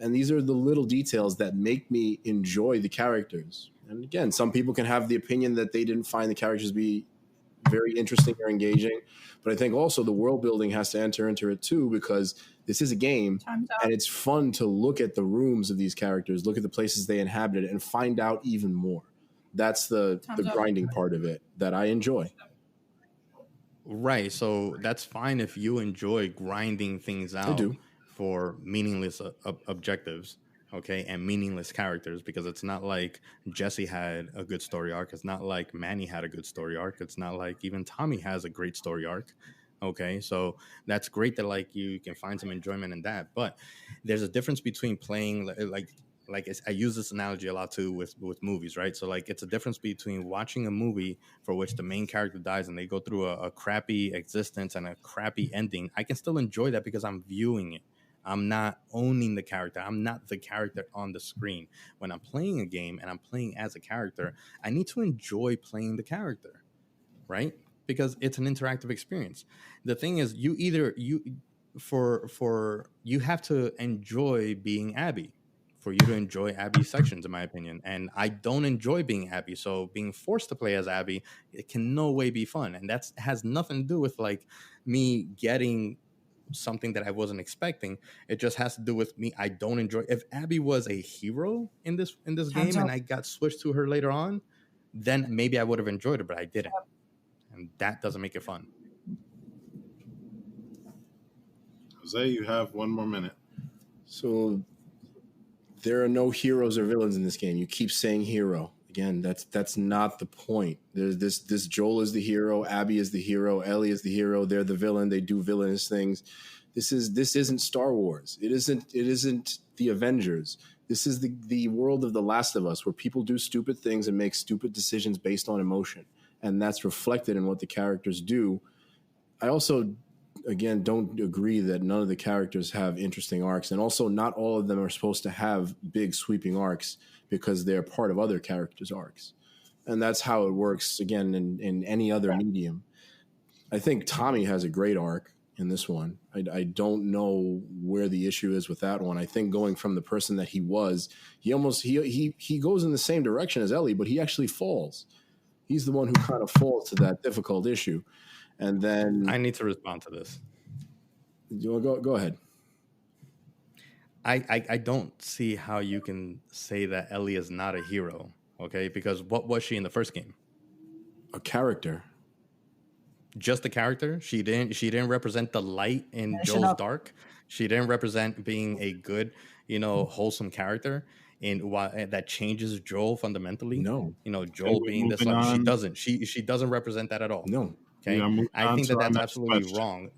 And these are the little details that make me enjoy the characters. And again, some people can have the opinion that they didn't find the characters to be very interesting or engaging. But I think also the world building has to enter into it too, because this is a game and it's fun to look at the rooms of these characters, look at the places they inhabited, and find out even more. That's the grinding part of it that I enjoy. Right. So that's fine if you enjoy grinding things out for meaningless objectives, okay, and meaningless characters, because it's not like Jesse had a good story arc. It's not like Manny had a good story arc. It's not like even Tommy has a great story arc, okay? So that's great that, like, you can find some enjoyment in that. But there's a difference between playing, like I use this analogy a lot too with movies, right? So, like, it's a difference between watching a movie for which the main character dies and they go through a crappy existence and a crappy ending. I can still enjoy that because I'm viewing it. I'm not owning the character. I'm not the character on the screen. When I'm playing a game and I'm playing as a character, I need to enjoy playing the character, right? Because it's an interactive experience. The thing is, you have to enjoy being Abby for you to enjoy Abby's sections, in my opinion. And I don't enjoy being Abby, so being forced to play as Abby, it can no way be fun. And that has nothing to do with, like, me getting something that I wasn't expecting. It just has to do with me. I don't enjoy. If Abby was a hero in this game and I got switched to her later on, then maybe I would have enjoyed it, but I didn't. And that doesn't make it fun. Jose, you have 1 more minute. So there are no heroes or villains in this game. You keep saying hero. Again, that's not the point. There's this Joel is the hero, Abby is the hero, Ellie is the hero. They're the villain. They do villainous things. This isn't Star Wars. It isn't the Avengers. This is the world of The Last of Us, where people do stupid things and make stupid decisions based on emotion, and that's reflected in what the characters do I also, again, don't agree that none of the characters have interesting arcs, and also not all of them are supposed to have big sweeping arcs because they're part of other characters' arcs. And that's how it works, again, in any other medium. I think Tommy has a great arc in this one. I don't know where the issue is with that one. I think going from the person that he was, he goes in the same direction as Ellie, but he actually falls. He's the one who kind of falls to that difficult issue. And then I need to respond to this. Go ahead. I don't see how you can say that Ellie is not a hero, okay? Because what was she in the first game? A character. Just a character. She didn't represent the light in Joel's dark. She didn't represent being a good, wholesome character, and that changes Joel fundamentally. No, Joel being this. She doesn't. She doesn't represent that at all. No. Okay. I think that's absolutely wrong.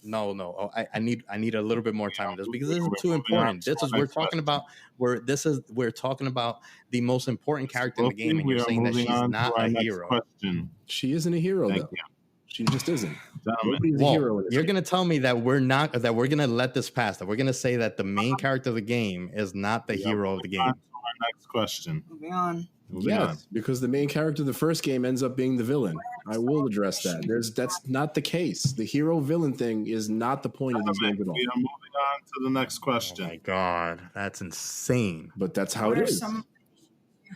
No. I need a little bit more time on this because this is too important. We're talking about the most important character in the game, and you're saying that she's not a hero. She isn't a hero, though. She just isn't. Well, you're going to tell me that we're going to let this pass, that we're going to say that the main character of the game is not the hero of the game. Next question. Moving on. Yes, because the main character of the first game ends up being the villain. I will address that. That's not the case. The hero-villain thing is not the point of this game at all. We are moving on to the next question. Oh my God, that's insane. But that's how it is.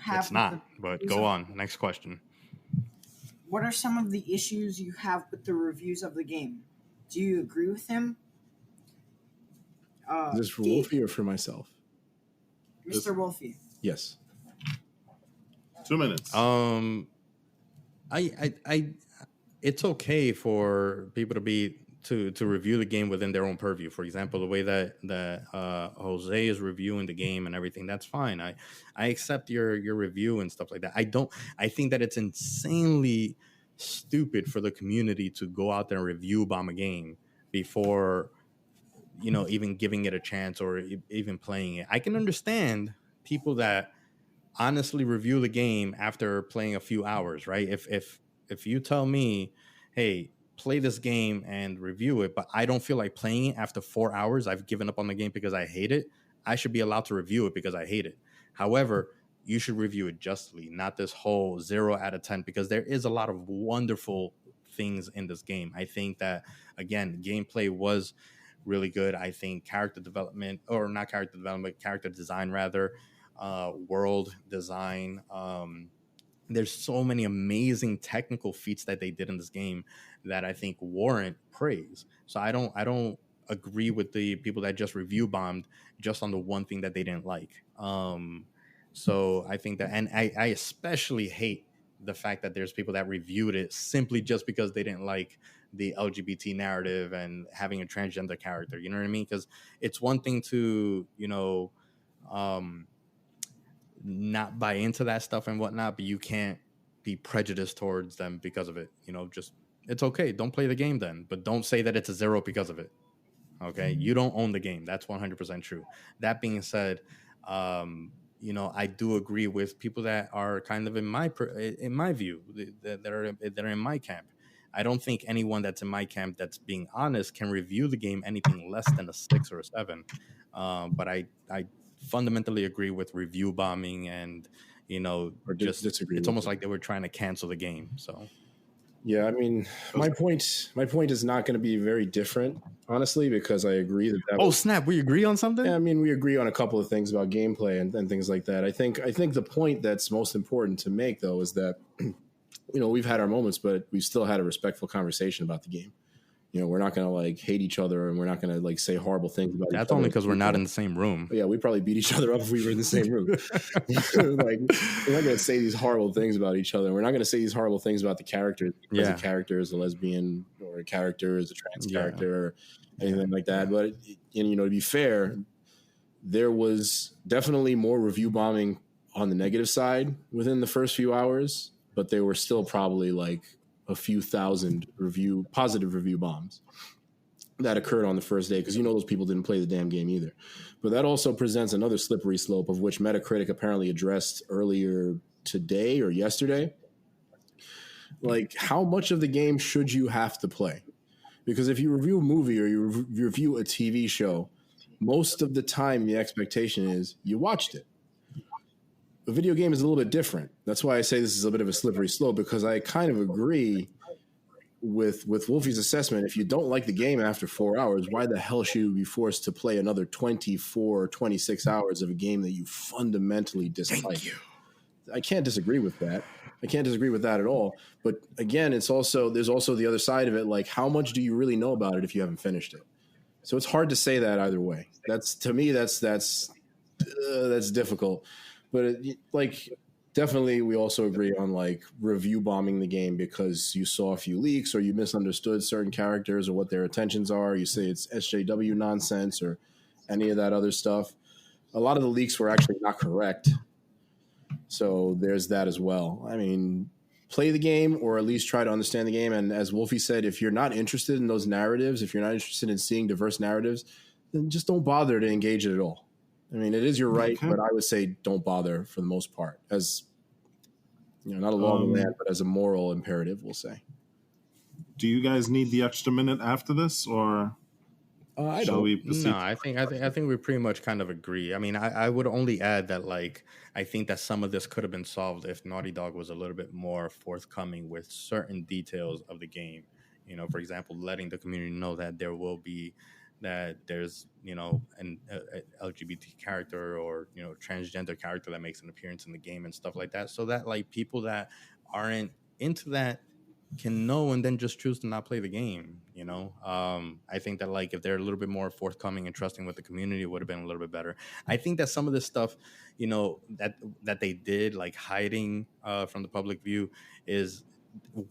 It's not, but go on. Next question. What are some of the issues you have with the reviews of the game? Do you agree with him? Is this for Wolfie or for myself? Mr. Wolfie. Yes. 2 minutes. It's okay for people to review the game within their own purview. For example, the way that Jose is reviewing the game and everything, that's fine. I accept your review and stuff like that. I think that it's insanely stupid for the community to go out there and review bomb a game before even giving it a chance or even playing it. I can understand people that honestly review the game after playing a few hours, right? If you tell me, hey, play this game and review it, but I don't feel like playing it after 4 hours, I've given up on the game because I hate it, I should be allowed to review it because I hate it. However, you should review it justly, not this whole 0 out of 10, because there is a lot of wonderful things in this game. I think that, again, gameplay was really good. I think character design rather, world design. There's so many amazing technical feats that they did in this game that I think warrant praise. So I don't agree with the people that just review bombed just on the one thing that they didn't like. So I think that, and I especially hate the fact that there's people that reviewed it simply just because they didn't like the LGBT narrative and having a transgender character. You know what I mean? Because it's one thing to, not buy into that stuff and whatnot, but you can't be prejudiced towards them because of it. Just, it's okay. Don't play the game then, but don't say that it's a 0 because of it. Okay. You don't own the game. That's 100% true. That being said, I do agree with people that are kind of in my view that are in my camp. I don't think anyone that's in my camp that's being honest can review the game anything less than a 6 or a 7. But I fundamentally agree with review bombing and, just disagree. It's almost like they were trying to cancel the game. So, yeah, I mean, my point is not going to be very different, honestly, because I agree that. Snap! We agree on something. Yeah, I mean, we agree on a couple of things about gameplay and things like that. I think the point that's most important to make, though, is that we've had our moments, but we've still had a respectful conversation about the game. We're not going to hate each other, and we're not going to say horrible things about each other. That's only because we're not in the same room. But yeah, we'd probably beat each other up if we were in the same room. We're not going to say these horrible things about each other. We're not going to say these horrible things about the characters because a character is a lesbian or a character is a trans character or anything like that. But to be fair, there was definitely more review bombing on the negative side within the first few hours, but they were still probably a few thousand positive review bombs that occurred on the first day, because those people didn't play the damn game either. But that also presents another slippery slope, of which Metacritic apparently addressed earlier today or yesterday. How much of the game should you have to play? Because if you review a movie or you review a TV show, most of the time the expectation is you watched it. A video game is a little bit different. That's why I say this is a bit of a slippery slope, because I kind of agree with Wolfie's assessment. If you don't like the game after 4 hours, why the hell should you be forced to play another 24, 26 hours of a game that you fundamentally dislike? Thank you. I can't disagree with that. I can't disagree with that at all. But again, there's also the other side of it. Like, how much do you really know about it if you haven't finished it? So it's hard to say that either way. That's difficult. But definitely, we also agree on like review bombing the game because you saw a few leaks or you misunderstood certain characters or what their intentions are. You say it's SJW nonsense or any of that other stuff. A lot of the leaks were actually not correct. So there's that as well. I mean, play the game or at least try to understand the game. And as Wolfie said, if you're not interested in those narratives, if you're not interested in seeing diverse narratives, then just don't bother to engage it at all. I mean, it is your right, but I would say don't bother for the most part. As not a law of the land, but as a moral imperative, we'll say. Do you guys need the extra minute after this, or I shall don't. we proceed? No, I think we pretty much kind of agree. I mean, I would only add that I think that some of this could have been solved if Naughty Dog was a little bit more forthcoming with certain details of the game. For example, letting the community know that there's an LGBT character or transgender character that makes an appearance in the game and stuff like that, so that people that aren't into that can know and then just choose to not play the game. I think that if they're a little bit more forthcoming and trusting with the community, it would have been a little bit better. I think that some of this stuff that they did, like hiding from the public view,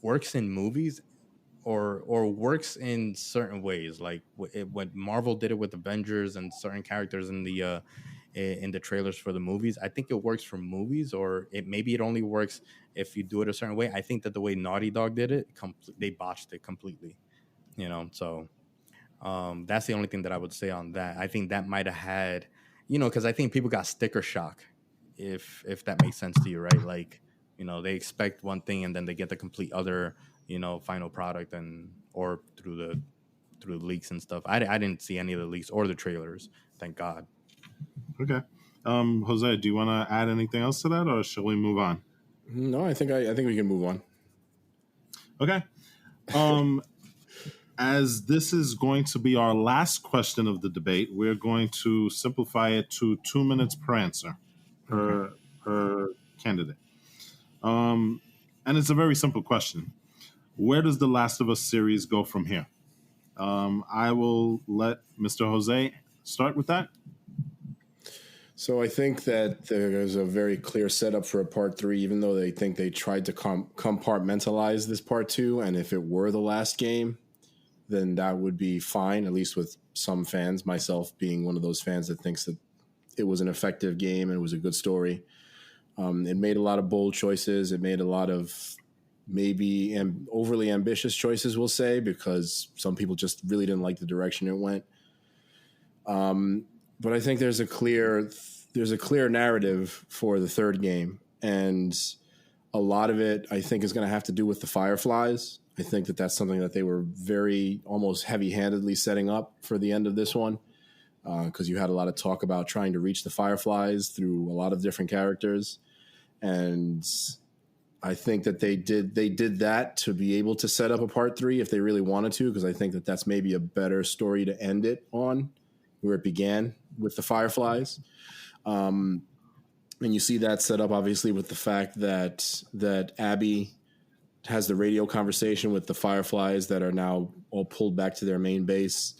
works in movies or works in certain ways, like when Marvel did it with Avengers and certain characters in the trailers for the movies. I think it works for movies, or maybe it only works if you do it a certain way. I think that the way Naughty Dog did it, they botched it completely. So that's the only thing that I would say on that. I think that might have had, because I think people got sticker shock, if that makes sense to you, right? They expect one thing and then they get the complete other final product, or through the leaks and stuff. I didn't see any of the leaks or the trailers, thank God. Okay. Jose, do you want to add anything else to that, or shall we move on? No, I think we can move on. Okay. As this is going to be our last question of the debate, we're going to simplify it to 2 minutes per answer per candidate. And it's a very simple question. Where does the Last of Us series go from here? I will let Mr. Jose start with that. So I think that there's a very clear setup for a part 3, even though they think they tried to compartmentalize this part 2. And if it were the last game, then that would be fine, at least with some fans, myself being one of those fans that thinks that it was an effective game and it was a good story. It made a lot of bold choices. It made a lot of maybe overly ambitious choices, we'll say, because some people just really didn't like the direction it went. But I think there's a clear narrative for the third game, and a lot of it I think is going to have to do with the Fireflies. I think that that's something that they were very almost heavy-handedly setting up for the end of this one, because you had a lot of talk about trying to reach the Fireflies through a lot of different characters, and I think that they did that to be able to set up a part 3 if they really wanted to, because I think that that's maybe a better story to end it on, where it began with the Fireflies. And you see that set up obviously with the fact that Abby has the radio conversation with the Fireflies that are now all pulled back to their main base.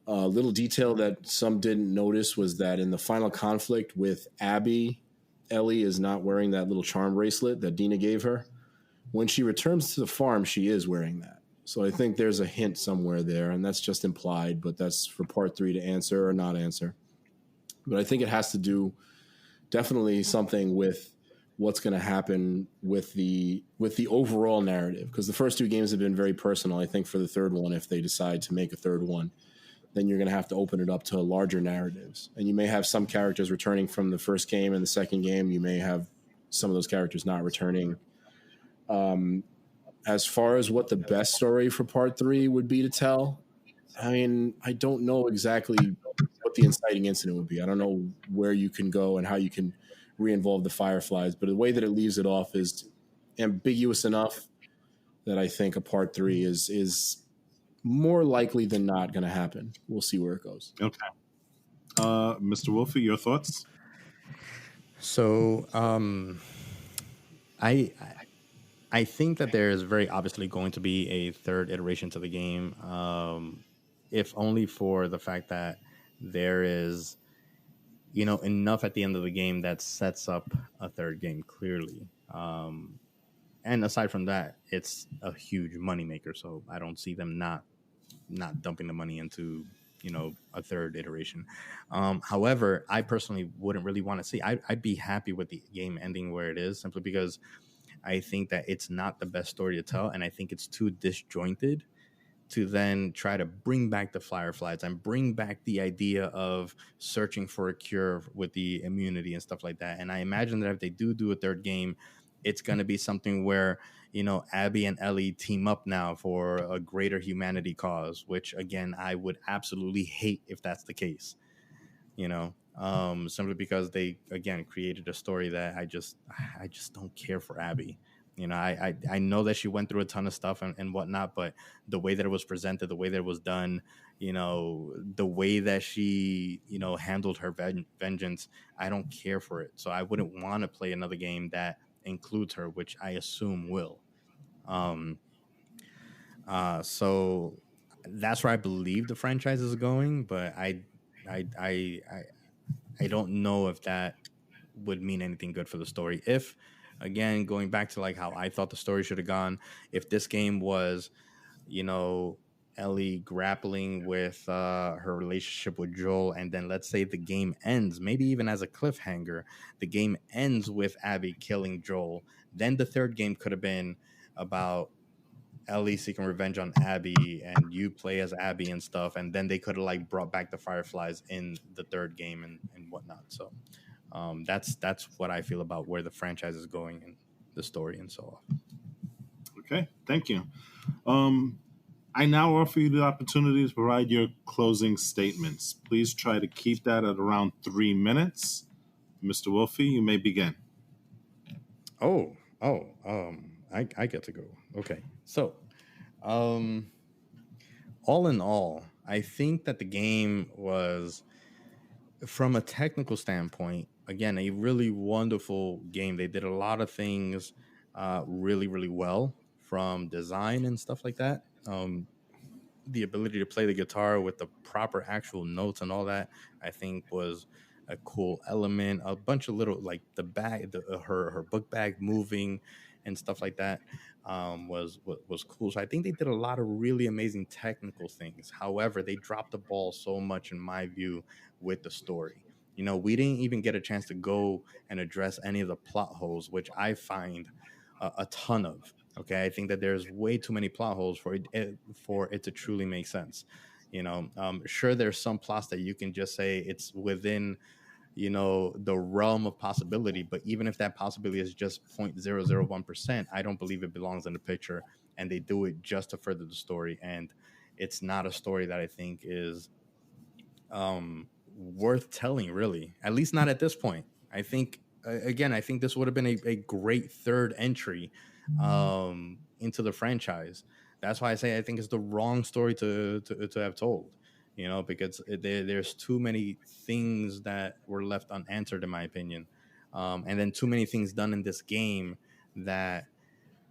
A little detail that some didn't notice was that in the final conflict with Abby, Ellie is not wearing that little charm bracelet that Dina gave her. When she returns to the farm, she is wearing that. So I think there's a hint somewhere there, and that's just implied, but that's for part 3 to answer or not answer. But I think it has to do definitely something with what's going to happen with the overall narrative, because the first 2 games have been very personal. I think for the third one, if they decide to make a third one, then you're going to have to open it up to larger narratives. And you may have some characters returning from the first game and the second game. You may have some of those characters not returning. as far as what the best story for part 3 would be to tell, I mean, I don't know exactly what the inciting incident would be. I don't know where you can go and how you can re-involve the Fireflies, but the way that it leaves it off is ambiguous enough that I think a part 3 is more likely than not going to happen. We'll see where it goes. Okay. Mr. Wolfie, your thoughts? So, I I think that there is very obviously going to be a third iteration to the game, if only for the fact that there is, enough at the end of the game that sets up a third game clearly. And aside from that, it's a huge moneymaker, so I don't see them not dumping the money into a third iteration. However, I personally wouldn't really want to see. I'd be happy with the game ending where it is, simply because I think that it's not the best story to tell, and I think it's too disjointed to then try to bring back the Fireflies and bring back the idea of searching for a cure with the immunity and stuff like that. And I imagine that if they do a third game, it's going to be something where, Abby and Ellie team up now for a greater humanity cause, which again, I would absolutely hate if that's the case, simply because they, again, created a story that I just don't care for Abby. I know that she went through a ton of stuff and whatnot, but the way that it was presented, the way that it was done, the way that she, handled her vengeance, I don't care for it. So I wouldn't want to play another game that includes her, which I assume will. So that's where I believe the franchise is going, but I don't know if that would mean anything good for the story. If, again, going back to like how I thought the story should have gone, if this game was, Ellie grappling with her relationship with Joel, and then let's say the game ends, maybe even as a cliffhanger, the game ends with Abby killing Joel, then the third game could have been about Ellie seeking revenge on Abby, and you play as Abby and stuff, and then they could have like brought back the Fireflies in the third game and whatnot. So that's what I feel about where the franchise is going and the story and so on. Okay, thank you. I now offer you the opportunity to provide your closing statements. Please try to keep that at around 3 minutes. Mr. Wolfie, you may begin. I get to go. Okay. So, all in all, I think that the game was, from a technical standpoint, again, a really wonderful game. They did a lot of things really, really well, from design and stuff like that. The ability to play the guitar with the proper actual notes and all that, I think, was a cool element. A bunch of little, like the bag, her book bag moving and stuff like that, was cool. So I think they did a lot of really amazing technical things. However, they dropped the ball so much, in my view, with the story. We didn't even get a chance to go and address any of the plot holes, which I find a ton of. Okay, I think that there's way too many plot holes for it to truly make sense. Sure, there's some plots that you can just say it's within, the realm of possibility, but even if that possibility is just 0.001%, I don't believe it belongs in the picture, and they do it just to further the story, and it's not a story that I think is worth telling, really, at least not at this point. I think, again, I think this would have been a great third entry into the franchise. That's why I say I think it's the wrong story to have told, because there's too many things that were left unanswered, in my opinion, and then too many things done in this game that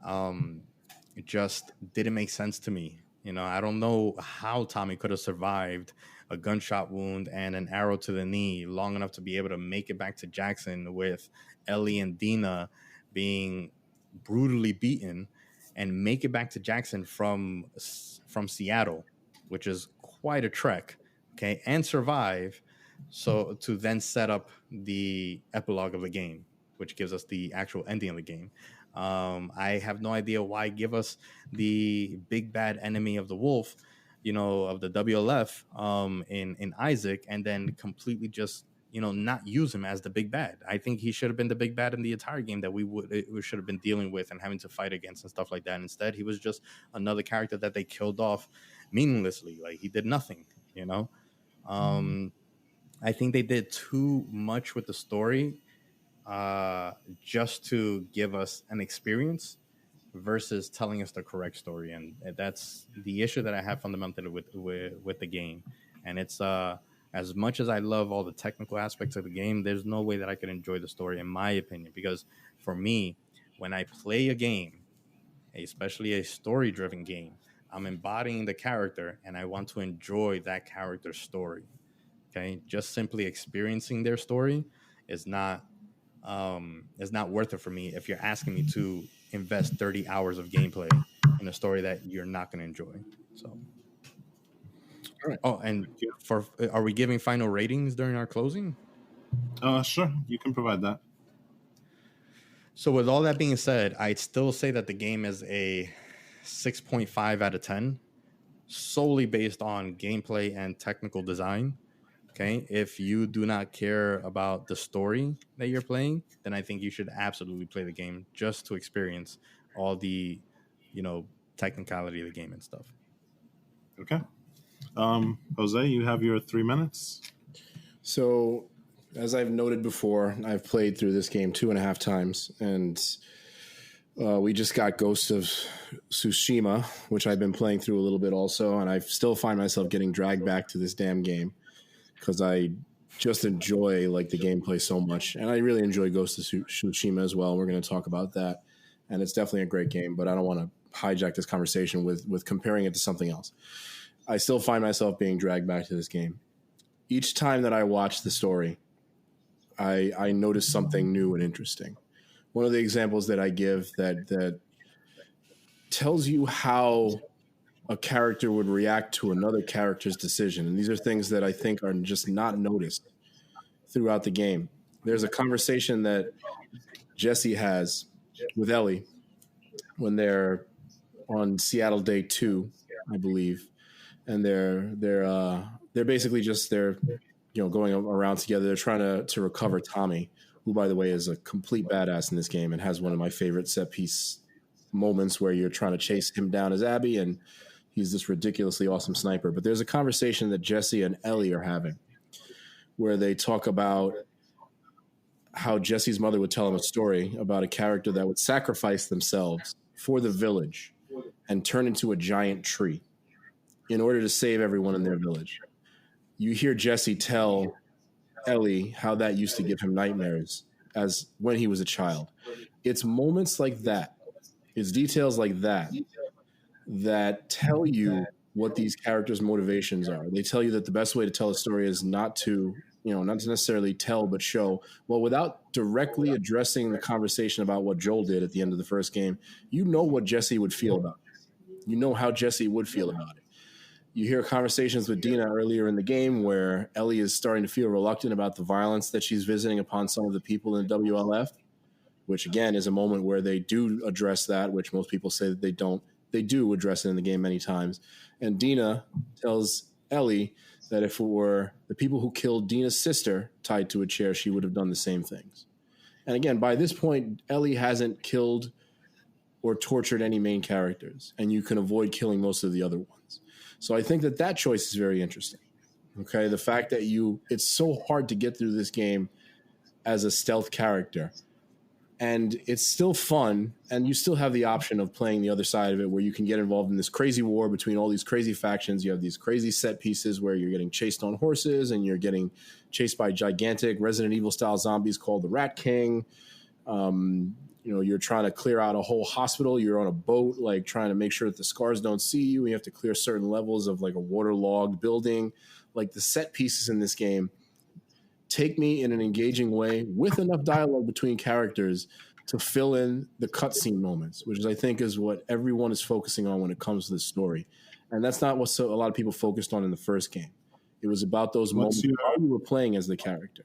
it just didn't make sense to me. I don't know how Tommy could have survived a gunshot wound and an arrow to the knee long enough to be able to make it back to Jackson with Ellie and Dina being brutally beaten, and make it back to Jackson from Seattle, which is quite a trek, okay, and survive, so to then set up the epilogue of the game, which gives us the actual ending of the game. I have no idea why give us the big bad enemy of the wolf, of the WLF, in Isaac, and then completely just not use him as the big bad. I think he should have been the big bad in the entire game that we should have been dealing with and having to fight against and stuff like that. Instead, he was just another character that they killed off meaninglessly. Like, he did nothing, I think they did too much with the story just to give us an experience versus telling us the correct story. And that's the issue that I have fundamentally with the game. And it's as much as I love all the technical aspects of the game, there's no way that I could enjoy the story, in my opinion, because for me, when I play a game, especially a story-driven game, I'm embodying the character and I want to enjoy that character's story. Okay, just simply experiencing their story is not worth it for me if you're asking me to invest 30 hours of gameplay in a story that you're not going to enjoy. So, all right. Oh, and are we giving final ratings during our closing? Sure, you can provide that. So, with all that being said, I'd still say that the game is a 6.5 out of 10, solely based on gameplay and technical design. Okay, if you do not care about the story that you're playing, then I think you should absolutely play the game just to experience all the, technicality of the game and stuff. Okay. Jose, you have your 3 minutes. So, as I've noted before, I've played through this game 2.5 times, and we just got Ghost of Tsushima, which I've been playing through a little bit also, and I still find myself getting dragged back to this damn game, because I just enjoy the gameplay so much. And I really enjoy Ghost of Tsushima as well. We're going to talk about that. And it's definitely a great game, but I don't want to hijack this conversation with comparing it to something else. I still find myself being dragged back to this game. Each time that I watch the story, I notice something new and interesting. One of the examples that I give that tells you how a character would react to another character's decision. And these are things that I think are just not noticed throughout the game. There's a conversation that Jesse has with Ellie when they're on Seattle Day 2, I believe. And they're basically just going around together. They're trying to recover Tommy, who, by the way, is a complete badass in this game and has one of my favorite set piece moments where you're trying to chase him down as Abby, and he's this ridiculously awesome sniper. But there's a conversation that Jesse and Ellie are having where they talk about how Jesse's mother would tell him a story about a character that would sacrifice themselves for the village and turn into a giant tree in order to save everyone in their village. You hear Jesse tell Ellie how that used to give him nightmares as when he was a child. It's moments like that. It's details like that tell you what these characters' motivations are. They tell you that the best way to tell a story is not to necessarily tell, but show. Well, without directly addressing the conversation about what Joel did at the end of the first game, you know what Jesse would feel about it. You know how Jesse would feel about it. You hear conversations with Dina earlier in the game where Ellie is starting to feel reluctant about the violence that she's visiting upon some of the people in WLF, which again is a moment where they do address that, which most people say that they don't. They do address it in the game many times. And Dina tells Ellie that if it were the people who killed Dina's sister tied to a chair, she would have done the same things. And again, by this point, Ellie hasn't killed or tortured any main characters, and you can avoid killing most of the other ones. So I think that choice is very interesting. Okay, the fact that it's so hard to get through this game as a stealth character. And it's still fun, and you still have the option of playing the other side of it where you can get involved in this crazy war between all these crazy factions. You have these crazy set pieces where you're getting chased on horses and you're getting chased by gigantic Resident Evil-style zombies called the Rat King. You're trying to clear out a whole hospital. You're on a boat, trying to make sure that the scars don't see you. You have to clear certain levels of a waterlogged building. The set pieces in this game take me in an engaging way with enough dialogue between characters to fill in the cutscene moments, which I think is what everyone is focusing on when it comes to the story. And that's not what a lot of people focused on in the first game. It was about those moments while you were playing as the character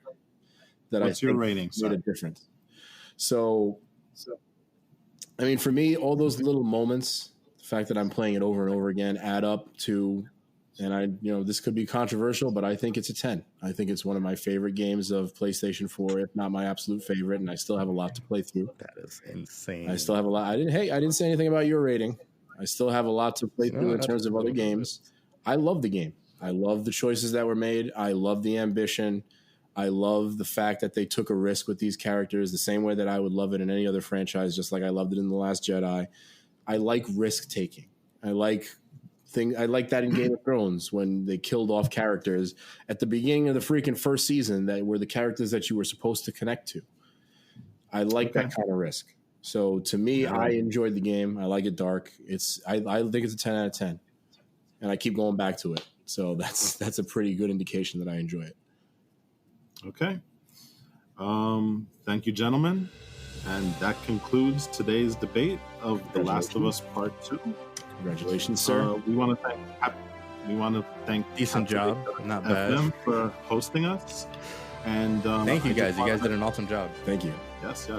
that I think made a difference. So, I mean, for me, all those little moments, the fact that I'm playing it over and over again, add up to And this could be controversial, but I think it's a 10. I think it's one of my favorite games of PlayStation 4, if not my absolute favorite, and I still have a lot to play through. That is insane. I still have a lot. I didn't say anything about your rating. I still have a lot to play through in terms of other games. I love the game. I love the choices that were made. I love the ambition. I love the fact that they took a risk with these characters the same way that I would love it in any other franchise, just like I loved it in The Last Jedi. I like risk taking. I like that in Game of Thrones when they killed off characters at the beginning of the freaking first season that were the characters that you were supposed to connect to. I like that kind of risk. So to me, I enjoyed the game. I like it dark. I think it's a 10 out of 10, and I keep going back to it. So that's a pretty good indication that I enjoy it. Okay. Thank you, gentlemen. And that concludes today's debate of The Last of Us Part 2. Congratulations, sir. We want to thank Decent job, not bad, FM for hosting us. And thank you guys. You guys did an awesome job. Thank you. Yes.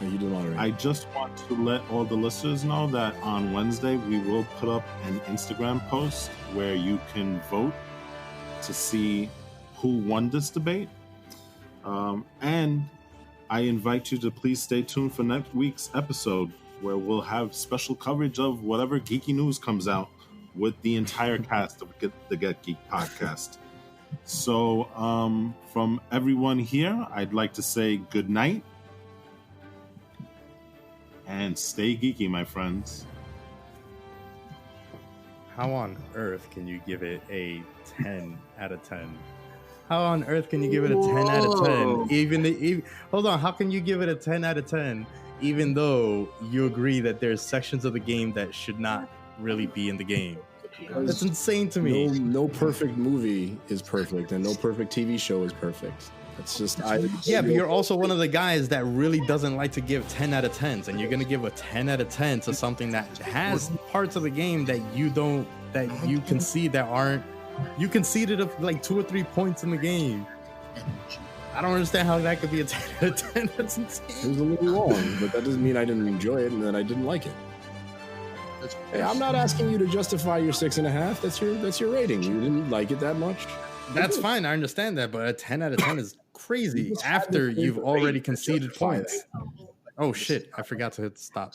You did moderate. I just want to let all the listeners know that on Wednesday we will put up an Instagram post where you can vote to see who won this debate. And I invite you to please stay tuned for next week's episode, where we'll have special coverage of whatever geeky news comes out with the entire cast of the Get Geek podcast. So from everyone here, I'd like to say good night and stay geeky, my friends. How on earth can you give it a 10 out of 10? How on earth can you give it a 10 out of 10? Even hold on, how can you give it a 10 out of 10 even though you agree that there's sections of the game that should not really be in the game? That's insane to me. No perfect movie is perfect, and no perfect TV show is perfect. It's just but you're also one of the guys that really doesn't like to give 10 out of 10s, and you're gonna give a 10 out of 10 to something that has parts of the game that you concede that aren't. You conceded like 2 or 3 points in the game. I don't understand how that could be a 10 out of 10. That's insane. It was a little long, but that doesn't mean I didn't enjoy it and that I didn't like it. Hey, I'm not asking you to justify your 6.5. That's your rating. You didn't like it that much. That's fine. I understand that, but a 10 out of 10 is crazy after you've already conceded points. Oh shit! I forgot to hit stop.